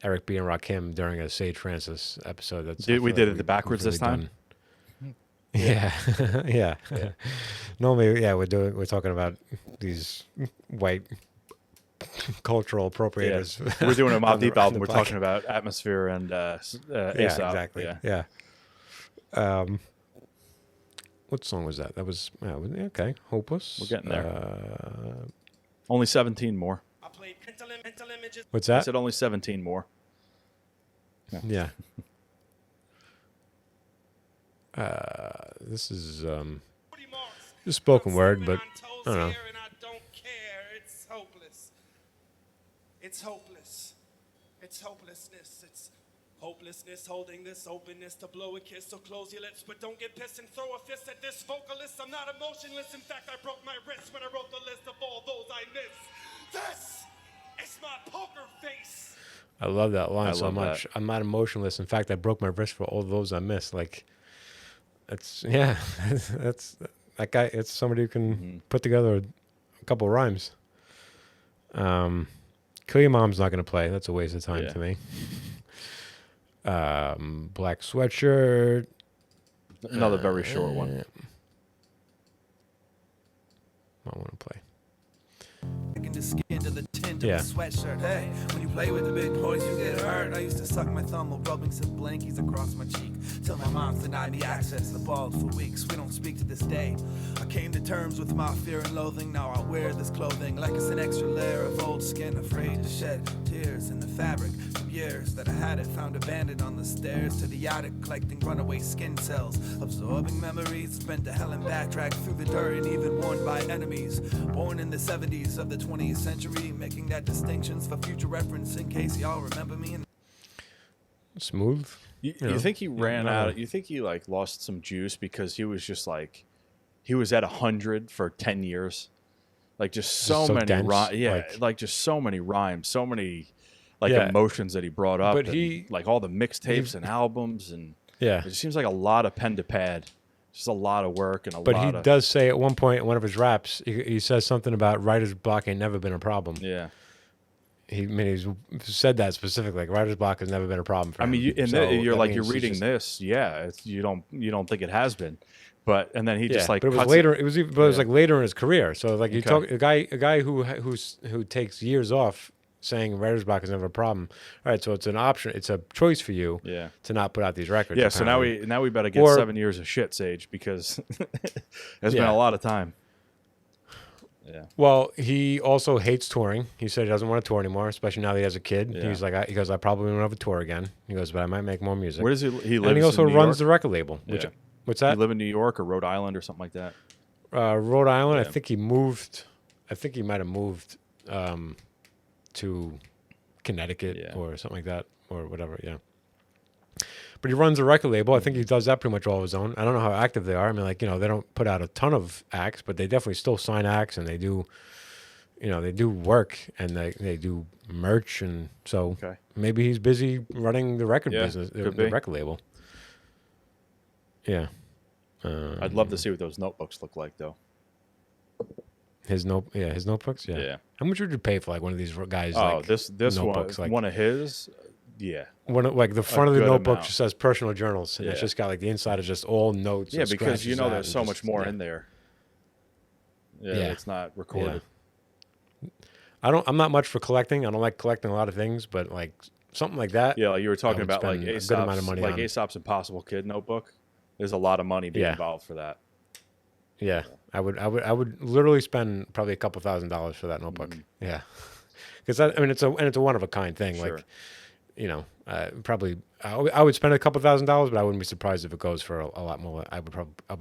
Eric B. and Rakim during a Sage Francis episode. I We feel did it backwards we've this time? Yeah, yeah. Normally, yeah, we're talking about these white cultural appropriators. Yeah. We're doing a Mobb on the- Deep on album. the We're podcast. talking about Atmosphere and Yeah, Aesop. exactly. Yeah. Yeah. What song was that? That was okay. Hopeless. We're getting there. Only 17 more. What's I that? said only 17 more. Yeah. This is just spoken word, but I don't know. It's hopeless. It's hopeless. It's hopelessness. It's hopelessness holding this openness to blow a kiss. So close your lips, but don't get pissed and throw a fist at this vocalist. I'm not emotionless. In fact, I broke my wrist when I wrote the list of all those I missed. This is my poker face. I love that line I so love much. that. I'm not emotionless. In fact, I broke my wrist for all those I missed. Like, that's yeah, that's that guy. It's somebody who can put together a couple rhymes. Kill Your Mom's not going to play. That's a waste of time Yeah. to me. Black Sweatshirt. Another very short one. I want to play. The skin to the tint Yeah. of the sweatshirt. Hey, when you play with the big boys, you get hurt. I used to suck my thumb while rubbing some blankies across my cheek till my mom's denied me access to the balls for weeks. We don't speak to this day. I came to terms with my fear and loathing. Now I wear this clothing like it's an extra layer of old skin, afraid to shed tears in the fabric from years that I had it found abandoned on the stairs to the attic, collecting runaway skin cells, absorbing memories, spent to hell and back, dragged through the dirt and even worn by enemies. Born in the 70s of the 20th century, making that distinctions for future reference in case y'all remember me. Smooth. You know, think he ran no. out? You think he like lost some juice because he was just like, he was at 100 for 10 years, like just so so many dense, like just so many rhymes, so many like Yeah. emotions that he brought up. But and, he- like all the mixtapes and albums, and Yeah. it just seems like a lot of pen to pad, just a lot of work and a But lot he of does say at one point in one of his raps, he says something about writer's block ain't never been a problem. yeah. He's said that specifically. Like writer's block has never been a problem for I him. mean, So you're that like you're means he's reading just- this, yeah. You don't think it has been, but and then he just like but it was cuts later. It was even, but it was Yeah. like later in his career. So like you Okay. talk a guy who takes years off saying writer's block is never a problem. All right, so it's an option. It's a choice for you. Yeah. To not put out these records. Yeah, so apparently. now we better get Or- 7 years of shit, Sage, because there's been Yeah. a lot of time. Yeah. Well, he also hates touring. He said he doesn't want to tour anymore, especially now that he has a kid. Yeah. He's like, he goes, I probably won't have a tour again. He goes, but I might make more music. Where does he live? And he also in New runs York? the record label. Which, Yeah. what's He that? live in New York or Rhode Island or something like that. Rhode Island. Yeah. I think he moved. I think he might have moved to Connecticut Yeah. or something like that, or whatever. Yeah. But he runs a record label. I think he does that pretty much all of his own. I don't know how active they are. I mean, like, they don't put out a ton of acts, but they definitely still sign acts, and they do, they do work, and they do merch, and so Okay. maybe he's busy running the record Yeah, business, the could be. record label. Yeah. I'd love to see what those notebooks look like, though. His notebooks. Yeah. Yeah. How much would you pay for like one of these guys? Oh, like, this notebooks, one, like one of his, yeah. like the front of the good notebook amount. just says personal journals, and it's Yeah. just got like the inside is just all notes. Yeah, and because you scratches know out there's and so just- much more yeah. in there. Yeah, Yeah. it's not recorded. I'm not much for collecting. I don't like collecting a lot of things, but like something like that. Yeah, like you were talking would about like spend a good amount of Aesop's, money like on. Aesop's Impossible Kid notebook. There's a lot of money being Yeah. involved for that. Yeah, I would literally spend probably a couple $1,000s for that notebook. Yeah, because it's a one of a kind thing. Sure. Like, probably I would spend a couple $1,000s, but I wouldn't be surprised if it goes for a lot more. I would be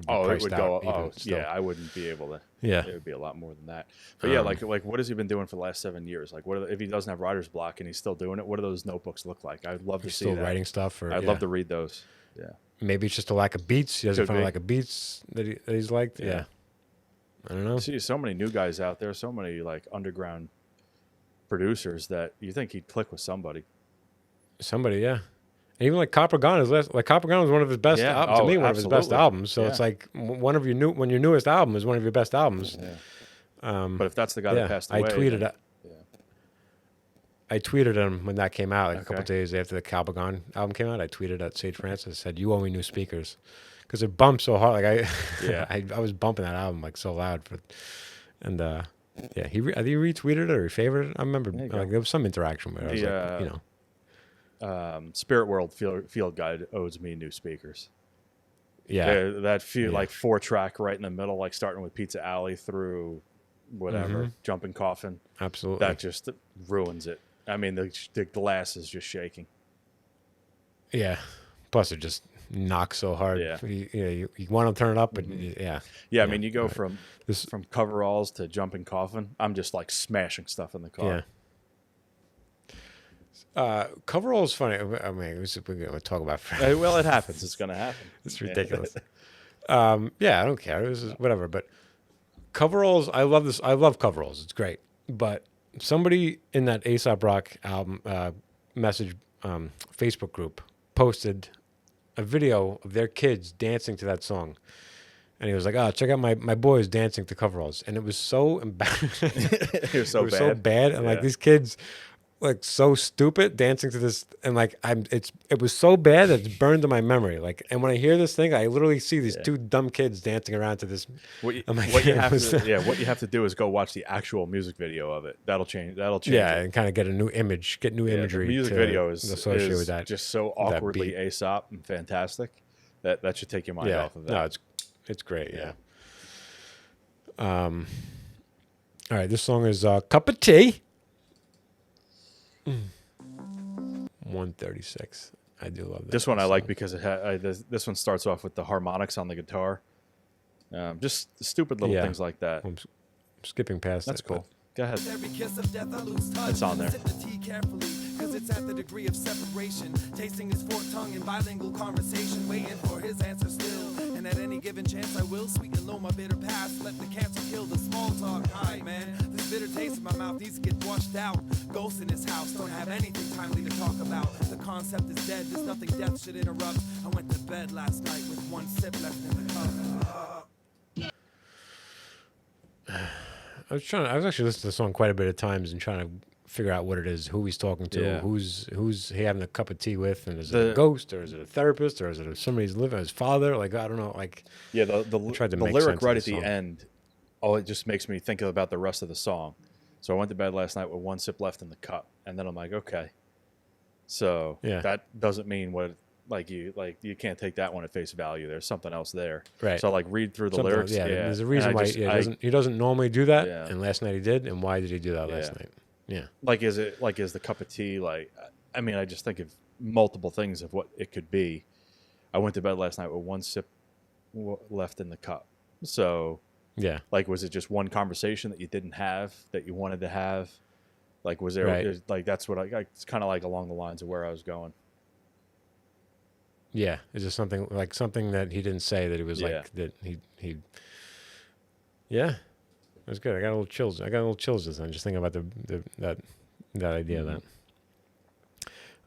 Oh, it priced would out go. even Oh, still. yeah, I wouldn't be able to. Yeah. It would be a lot more than that. But yeah, like what has he been doing for the last 7 years? Like, if he doesn't have writer's block and he's still doing it? What do those notebooks look like? I'd love to He's see still that. writing stuff, or I'd love to read those. Yeah. Maybe it's just a lack of beats. He doesn't Could find a be. lack of beats that he's liked. Yeah. Yeah. I don't know. See, so many new guys out there, so many like underground producers that you think he'd click with somebody. Somebody, yeah. even like Copper Gone Copper Gone was one of his best Yeah. albums to Oh, me, one of his best absolutely. albums. So Yeah. it's like one of your when your newest album is one of your best albums. But if that's the guy Yeah, that passed I away, tweeted then- it. I tweeted him when that came out, like a couple Okay. days after the Copper Gone album came out. I tweeted at Sage Francis. I said, "You owe me new speakers," because it bumped so hard. Like Yeah. I was bumping that album like so loud. And yeah, I think he retweeted it or he favored it. I remember you go. like there was some interaction where I was like, you know, Spirit World Field Guide owes me new speakers. yeah, That few Yeah. like 4-track right in the middle, like starting with Pizza Alley through whatever, Mm-hmm. Jumping Coffin. absolutely. That just ruins it. I mean, the glass is just shaking. Yeah. Plus, it just knocks so hard. Yeah. You want to turn it up, but yeah. Yeah, I mean, you go right. from This- coveralls to Jumping Coffin. I'm just like smashing stuff in the car. Yeah. Coverall's funny. I mean, we're going to talk about. Well, it happens. It's going to happen. It's ridiculous. Yeah, I don't care. This is whatever. But coveralls, I love this. I love coveralls. It's great. But somebody in that Aesop Rock album message Facebook group posted a video of their kids dancing to that song. And he was like, "Oh, check out my boys dancing to coveralls." And it was so embarrassing. It was so it was so bad. And like Yeah. these kids, like so stupid dancing to this, and like it was so bad that it's burned in my memory. Like, and when I hear this thing, I literally see these two dumb kids dancing around to this. What you, I'm like, what you it have was- to, what you have to do is go watch the actual music video of it. That'll change. Yeah, it. and kind of get a new image, get new Yeah, imagery. The music to video is associated with that. just so that awkwardly beat. Aesop and fantastic that should take your mind Yeah, off of that. no, it's great. Yeah. All right, this song is "Cup of Tea." 136. I do love that. This one I song. like because this one starts off with the harmonics on the guitar. Just stupid little Yeah. things like that. I'm skipping past That's it, but- cool. Go ahead. Every kiss of death, I lose touch. It's on there. Sip the tea carefully, cause it's at the degree of separation. Tasting his forked tongue in bilingual conversation, waiting for his answer still. And at any given chance, I will sweeten low my bitter past. Let the cancer kill the small talk. Hi, man. This bitter taste in my mouth needs to get washed out. Ghosts in his house don't have anything timely to talk about. The concept is dead. There's nothing death should interrupt. I went to bed last night with one sip left in the cup. I was actually listening to the song quite a bit of times and trying to figure out what it is, who he's talking to, Yeah. who's he having a cup of tea with, and is it a The- ghost or is it a therapist or is it somebody's living, his father? Like I don't know. Like Yeah, the tried to the make lyric sense of right the at the song. end, it just makes me think about the rest of the song. So I went to bed last night with one sip left in the cup, and then I'm like, okay. So Yeah. that doesn't mean what you can't take that one at face value. There's something else there. Right. So I read through the something- lyrics. yeah, Yeah, there's a and reason I why just- he doesn't normally do that, Yeah. and last night he did, and why did he do that last Yeah. night? Yeah, is the cup of tea I mean, I just think of multiple things of what it could be. I went to bed last night with one sip left in the cup. So yeah. was it just one conversation that you didn't have that you wanted to have? Was there Right. that's what it's kind of like along the lines of where I was going. Yeah, is there something that he didn't say that he was Yeah. like that he? Yeah, it was good. I got a little chills. Just then, just thinking about that idea. Mm-hmm.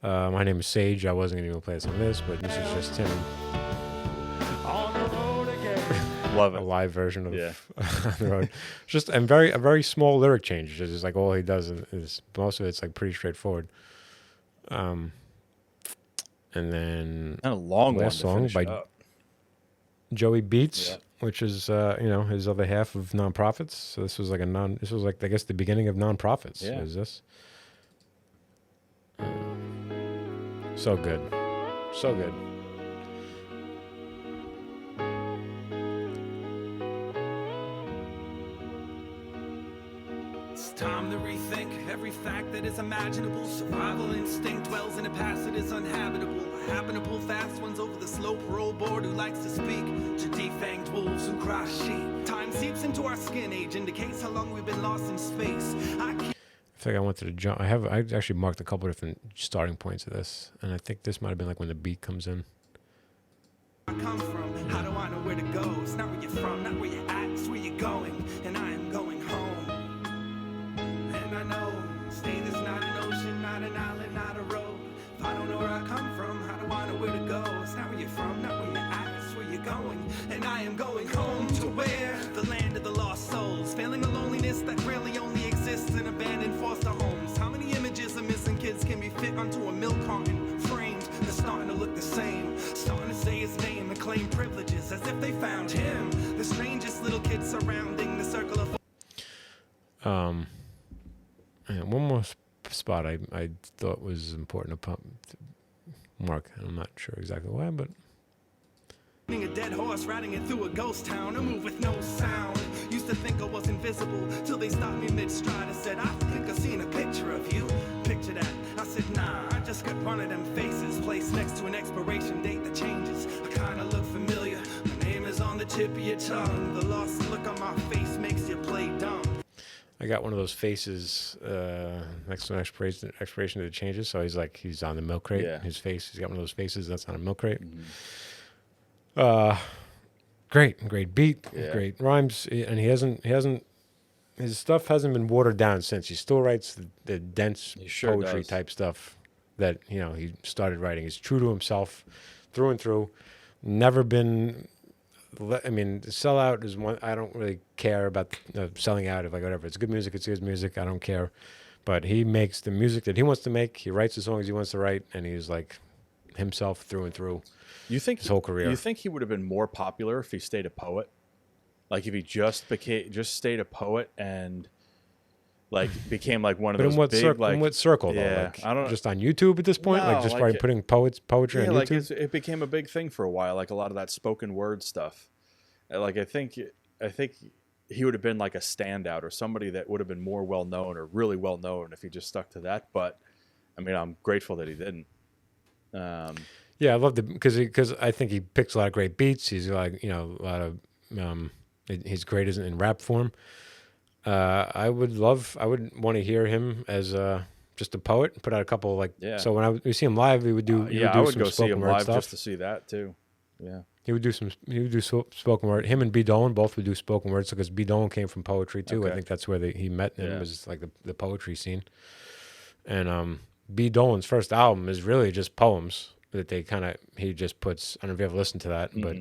That my name is Sage. I wasn't going to even play some of this, but this is just him, On the road again. Love a it. live version of Yeah. On the Road. Just and a very small lyric change. It's just like all he does is most of it's like pretty straightforward. And then And a long one last to song finish by it up. Joey Beats, Yeah. which is his other half of Nonprofits. So this was like I guess the beginning of Nonprofits. Yeah. Is this? So good, so good. It's time to rethink every fact that is imaginable. Survival instinct dwells in a past that is uninhabitable. I happen to pull fast ones over the slow parole board who likes to speak to defanged wolves who cry sheep. Time seeps into our skin, age indicates how long we've been lost in space. I I think I wanted to jump. I actually marked a couple different starting points of this, and I think this might have been like when the beat comes in. come from, how do I know where to go? It's not where you're from, not where you're at, it's where you're going. And I am going home. And I know, state is not an ocean, not an island, not a road. If I don't know where I come from, how do where to go. It's not where you're from, not where you're at, it's where you're going. And I am going home to where? The land of the lost souls. Feeling the loneliness that really only exists in abandoned foster homes. How many images of missing kids can be fit onto a milk carton? Framed, they're starting to look the same. Starting to say his name and claim privileges as if they found him. The strangest little kid surrounding the circle of... And one more spot I thought was important to mark. I'm not sure exactly why, but a dead horse riding it through a ghost town, a move with no sound. Used to think I was invisible till they stopped me mid-stride and said, I think I seen a picture of you. Picture that. I said, nah, I just got one of them faces placed next to an expiration date that changes. I kinda look familiar. My name is on the tip of your tongue. The lost look on my face makes you play dumb. I got one of those faces next to an expiration that changes. So he's on the milk crate. Yeah. His face, he's got one of those faces that's on a milk crate. Mm-hmm. Great beat, Yeah. great rhymes, and his stuff hasn't been watered down since. He still writes the dense He sure poetry does. type stuff that he started writing. He's true to himself, through and through. Never been. I mean, sell out is one. I don't really care about selling out. If whatever, it's good music. It's good music. I don't care. But he makes the music that he wants to make. He writes the songs he wants to write, and he's like himself through and through. You think his whole career? You think he would have been more popular if he stayed a poet? Like if he just stayed a poet and became like one of But those in what, big in what circle though? Yeah, Like, I don't know. just on YouTube at this point. No, Like just like started putting poetry Yeah, on like YouTube. it became a big thing for a while. Like a lot of that spoken word stuff. Like I think he would have been like a standout or somebody that would have been more well known or really well known if he just stuck to that. But I mean, I'm grateful that he didn't. Yeah, I love because I think he picks a lot of great beats. He's like a lot of he's great in rap form. I would want to hear him as just a poet. Put out a couple So when we see him live, he would do I would some go see spoken him word live stuff. just to see that too. Yeah, he would do spoken word. Him and B. Dolan both would do spoken word. So because B. Dolan came from poetry too, Okay. I think that's where he met him was like the poetry scene. And B. Dolan's first album is really just poems that he just puts. I don't know if you ever listened to that, but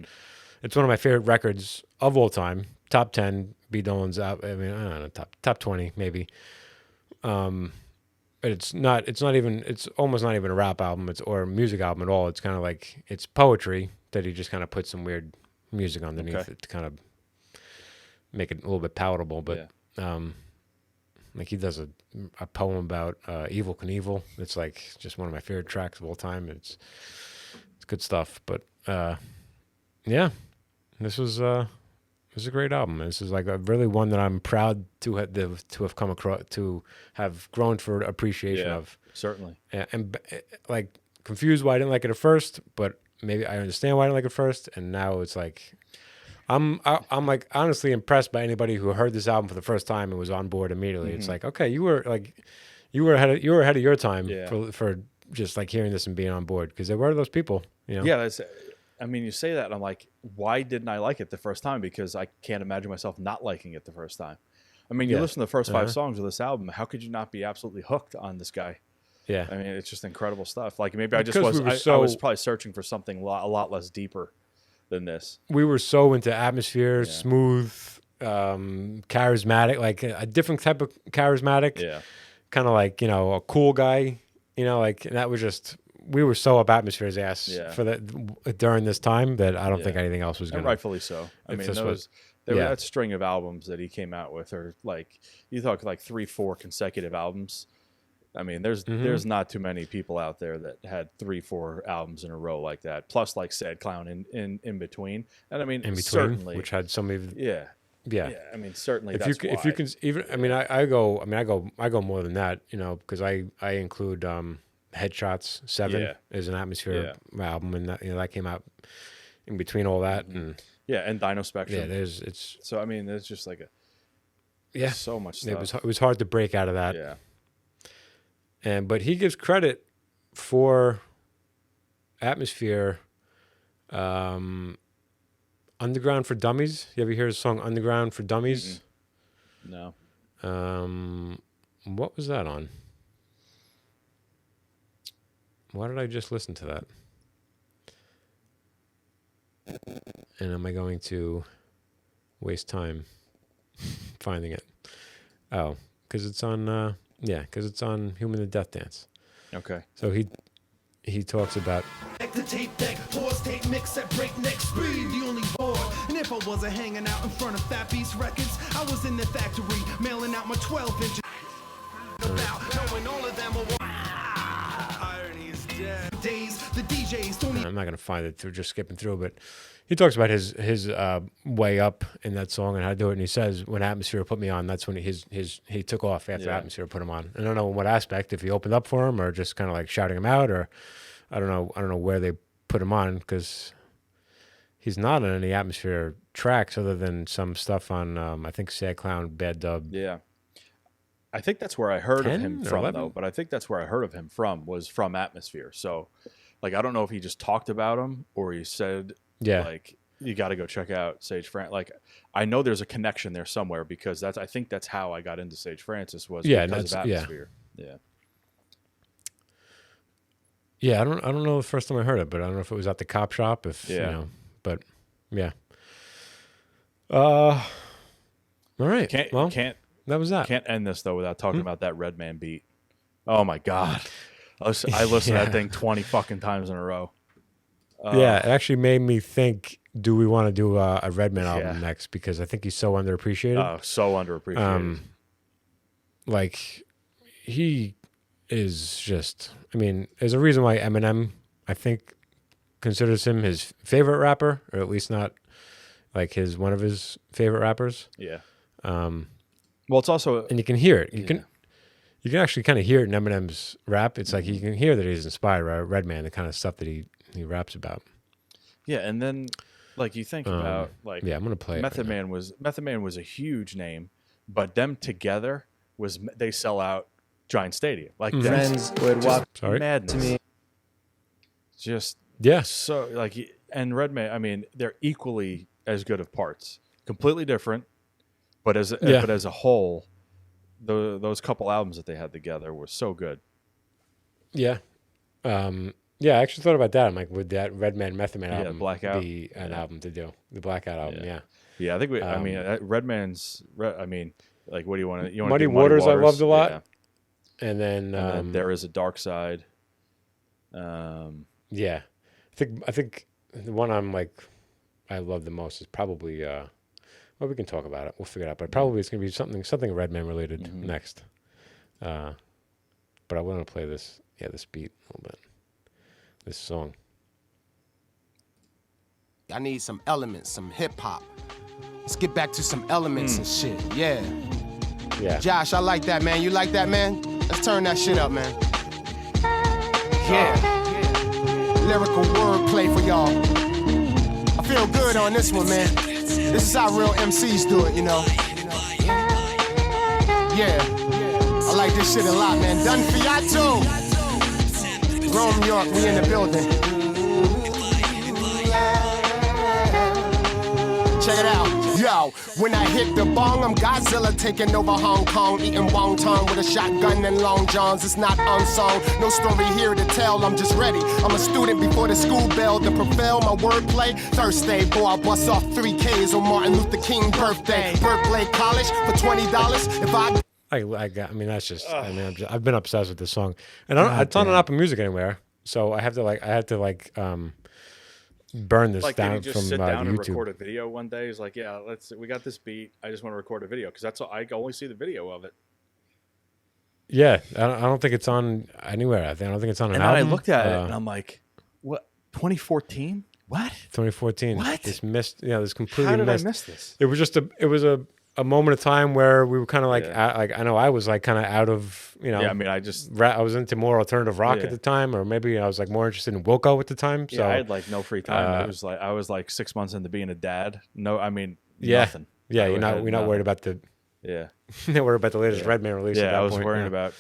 it's one of my favorite records of all time. Top 10 B. Dolan's out. I mean, I don't know, top 20 maybe. But it's almost not even a rap album. Or a music album at all. It's kind of like it's poetry that he just kind of puts some weird music underneath it to kind of make it a little bit palatable. But like he does a poem about Evel Knievel. It's like just one of my favorite tracks of all time. It's good stuff. But yeah, this was a great album. This is like a really one that I'm proud to have come across, to have grown for appreciation of. Certainly. And like confused why I didn't like it at first, but maybe I understand why I didn't like it first. And now it's like I'm like honestly impressed by anybody who heard this album for the first time and was on board immediately. It's like, okay, you were ahead of your time for just like hearing this and being on board, because there were those people, Yeah, I mean, you say that and I'm like, why didn't I like it the first time? Because I can't imagine myself not liking it the first time. I mean, you listen to the first 5 songs of this album, how could you not be absolutely hooked on this guy? Yeah. I mean, it's just incredible stuff. Like maybe I Because I was probably searching for something a lot less deeper than this. We were so into atmosphere, smooth, charismatic, like a different type of charismatic. Yeah. Kind of like, a cool guy, like, and that was just, we were so up Atmosphere's ass for that during this time that I don't think anything else was going to. Rightfully so. I mean, there was that string of albums that he came out with, or like, you talk like 3-4 consecutive albums. I mean, there's not too many people out there that had 3-4 albums in a row like that. Plus, like Sad Clown in between, and I mean, in between, certainly, which had some of yeah. I mean, certainly. If you can even, I mean, I go more than that, because I include Headshots 7 is an Atmosphere album, and that came out in between all that, and and Dino Spectrum. Yeah, it's so I mean, there's just like so much stuff. It was hard to break out of that. Yeah. But he gives credit for Atmosphere, Underground for Dummies. You ever hear his song Underground for Dummies? No. What was that on? Why did I just listen to that? And am I going to waste time finding it? Oh, because it's on. Because it's on Human the Death Dance. Okay. So he talks about. The tape deck, pause tape mix at breakneck speed, the only board. And if I wasn't hanging out in front of Fat Beast Records, I was in the factory mailing out my 12 inches. About knowing all of them are irony is dead. Days, the DJs don't I'm not gonna find it through just skipping through, but he talks about his way up in that song and how to do it. And he says when Atmosphere put me on, that's when he took off after Atmosphere put him on. I don't know in what aspect, if he opened up for him or just kind of like shouting him out, or I don't know where they put him on, because he's not on any Atmosphere tracks other than some stuff on I think Sad Clown, Bad Dub. Yeah. I think that's where I heard of 10 him or from 11? though. But I think that's where I heard of him from was from Atmosphere. So, like, I don't know if he just talked about him or he said, like, you got to go check out Sage Francis. Like, I know there's a connection there somewhere because I think that's how I got into Sage Francis was because of Atmosphere. Yeah. Yeah, I don't know the first time I heard it, but I don't know if it was at the cop shop, but yeah. All right. That was that. Can't end this though without talking about that Redman beat. Oh my God. I listened to that thing 20 fucking times in a row. Yeah, it actually made me think, do we want to do a Redman album next? Because I think he's so underappreciated. Oh, so underappreciated. Like, he is just, I mean, there's a reason why Eminem, I think, considers him his favorite rapper, or at least not like one of his favorite rappers. Yeah. Well, it's also, and you can hear it. You can actually kind of hear it in Eminem's rap. It's like you can hear that he's inspired by Redman, the kind of stuff that he raps about. Yeah, and then like you think about like I'm gonna play Method it right Man was a huge name, but them together they sell out Giant Stadium. Like friends would walk madness to me. Just yeah. So like, and Redman, I mean, they're equally as good of parts, completely different, but as a whole, those couple albums that they had together were so good. Yeah. Yeah, I actually thought about that. I'm like, would that Redman Method Man album Blackout. be an album to do? The Blackout album, yeah. Yeah, I think I mean, Redman's. I mean, like, what do you want to? You want Muddy to do Waters, Muddy Waters? I loved a lot. Yeah. And then There Is a Dark Side. Yeah, I think the one I love the most is probably. Well, we can talk about it. We'll figure it out. But probably it's gonna be something Redman related next. But I want to play this beat a little bit. This song. I need some elements, some hip hop. Let's get back to some elements and shit. Yeah. Yeah. Josh, I like that, man. You like that, man? Let's turn that shit up, man. Yeah. Lyrical wordplay for y'all. I feel good on this one, man. This is how real MCs do it, you know. Yeah. I like this shit a lot, man. Done Fiato. Rome, New York, we in the building. Check it out. Yo, when I hit the bong, I'm Godzilla taking over Hong Kong, eating wonton with a shotgun and long johns. It's not unsung, no story here to tell. I'm just ready. I'm a student before the school bell to propel my wordplay. Thursday, boy, I bust off 3 Ks on Martin Luther King birthday. Berkeley College for $20. If I mean, that's just. I mean, I've been obsessed with this song, and it's not on Apple Music anywhere. So I have to burn this like, down did he just from sit down and YouTube. record a video one day? He's like, yeah, we got this beat. I just want to record a video because that's all, I only see the video of it. Yeah, I don't think it's on anywhere. I don't think it's on an and album. And I looked at it and I'm like, what? 2014? What? 2014. What? This missed. Yeah, this completely How did missed. I miss this? It was just a moment of time where we were kind of I know I was like kind of out of Yeah, I mean, I was into more alternative rock at the time, or maybe I was like more interested in Wilco at the time. So I had like no free time. I was like 6 months into being a dad. No, I mean nothing. Yeah, you're not worried about the not worried about the latest Redman release. Yeah, at that I was point. worrying about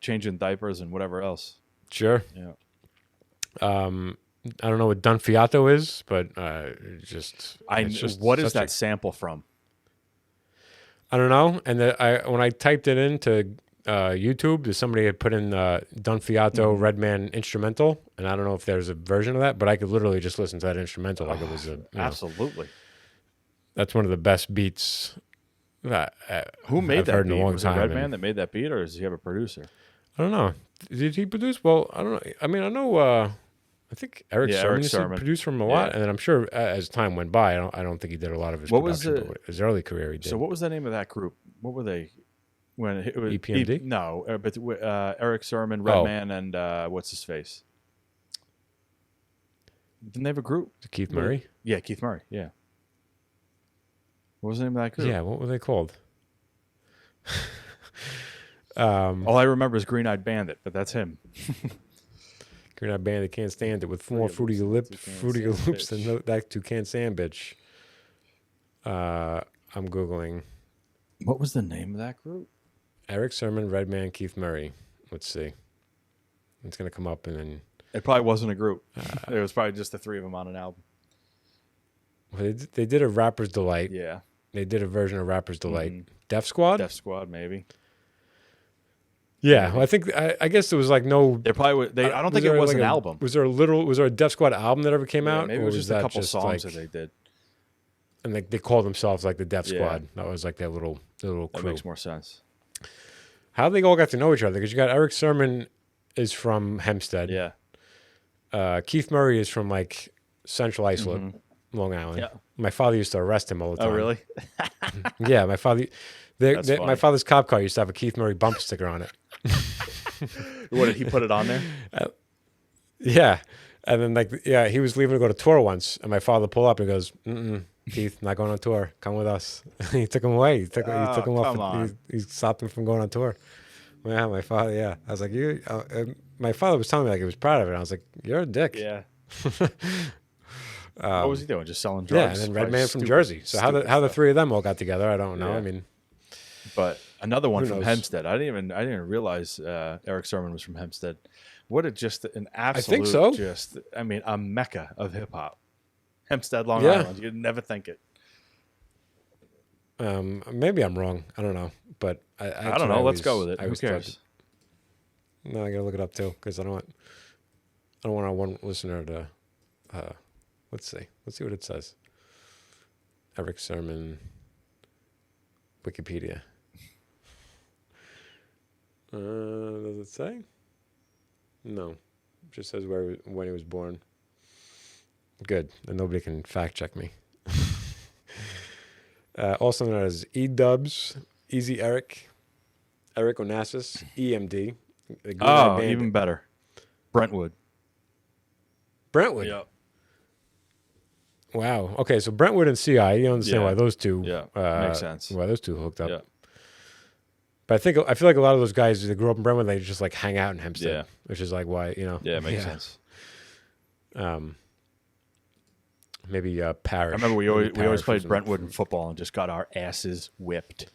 changing diapers and whatever else. Sure. Yeah. I don't know what Dun Fiato is, but what is that sample from? I don't know. And when I typed it into YouTube, there's somebody had put in Don Fiato Redman instrumental, and I don't know if there's a version of that, but I could literally just listen to that instrumental like it was a Absolutely. That's one of the best beats. Who made I've that heard in beat? a long Was time, it and- Redman that made that beat, or does he have a producer? I don't know. Did he produce? Well, I don't know. I mean, I know. I think Eric Yeah, Sermon Eric used to Sermon. produce from him a lot, Yeah. and then I'm sure as time went by, I don't think he did a lot of his What was production. the- But his early career, he did. So what was the name of that group? What were they? When it was EPMD? no, but Eric Sermon, Oh. Redman, and what's his face? Didn't they have a group? Keith Murray? Yeah, Keith Murray. Yeah. What was the name of that group? Yeah, what were they called? All I remember is Green Eyed Bandit, but that's him. Green Eyed Bandit Can't Stand It with more Fruity fruity Loops lips, than Can't fruity Stand loops Bitch. than that to Can't Stand Bitch. I'm Googling What was the name of that group? Eric Sermon, Redman, Keith Murray. Let's see. It's going to come up and then. It probably wasn't a group. It was probably just the three of them on an album. Well, they did a Rapper's Delight. Yeah. They did a version of Rapper's Delight. Def Squad? Def Squad, maybe. Yeah, well, I guess there was like no. They probably. I don't think it was an album. Was there a Def Squad album that ever came out? Maybe it or was just a that couple songs like, that they did. And they called themselves like the Def Yeah. Squad. That was like their little crew. That makes more sense. How they all got to know each other? Because you got Eric Sermon is from Hempstead. Yeah. Keith Murray is from like Central Islip, Long Island. Yeah. My father used to arrest him all the time. Oh, really? Yeah, my father. That's my funny. father's cop car used to have a Keith Murray bumper sticker on it. What did he put it on there? Yeah, and then he was leaving to go to tour once, and my father pulled up and goes, Keith, not going on tour. Come with us. He took him away. He took him off. come on. He stopped him from going on tour. Yeah, my father. Yeah, I was like, you. My father was telling me like he was proud of it. I was like, you're a dick. Yeah. What was he doing? Just selling drugs? Yeah, and then Probably Redman from stupid- Jersey. So how the stupid three of them all got together, I don't know. Yeah. I mean, But another one Who from knows? Hempstead. I didn't even realize Eric Sermon was from Hempstead. What a just an absolute so. a mecca of hip hop. Hempstead, Long Yeah. Island. You'd never think it. maybe I'm wrong. I don't know, but I don't know. Let's go with it. Who cares? No, I gotta look it up too because I don't want our one listener to. Let's see what it says. Eric Sermon, Wikipedia. Does it say? No, it just says when he was born. Good, and nobody can fact check me. Also known as E-Dubs, Easy Eric, Eric Onassis, EMD. the Green Eyed Oh, Bandit. even better. Brentwood. Brentwood. Yep. Wow. Okay, so Brentwood and CI, you understand Yeah. why those two Makes sense. why those two hooked up. Yeah. But I feel like a lot of those guys that grew up in Brentwood, they just like hang out in Hempstead. Yeah. Which is like why, you know. Yeah, it makes sense. Maybe Parish. I remember we Maybe always Parish played was in- Brentwood in football and just got our asses whipped.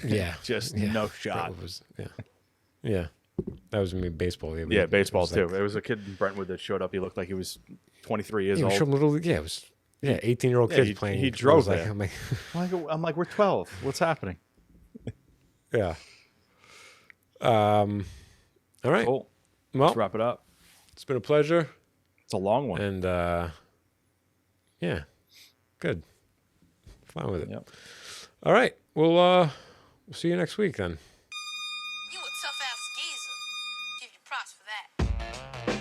Yeah. Just Yeah. no shot. Brentwood was, yeah. Yeah. That was me baseball. Yeah, baseball was too. like- It was a kid in Brentwood that showed up. He looked like he was 23 years Yeah, old. some little, yeah, it was 18-year-old Yeah, kids he- playing. he I was drove like, there. I'm like, we're 12. What's happening? yeah. All right. Cool. Well, Let's wrap it up. it's been a pleasure. It's a long one. And yeah, good. Fine with it. Yep. All right. We'll see you next week then. You a tough ass geezer. Give you props for that.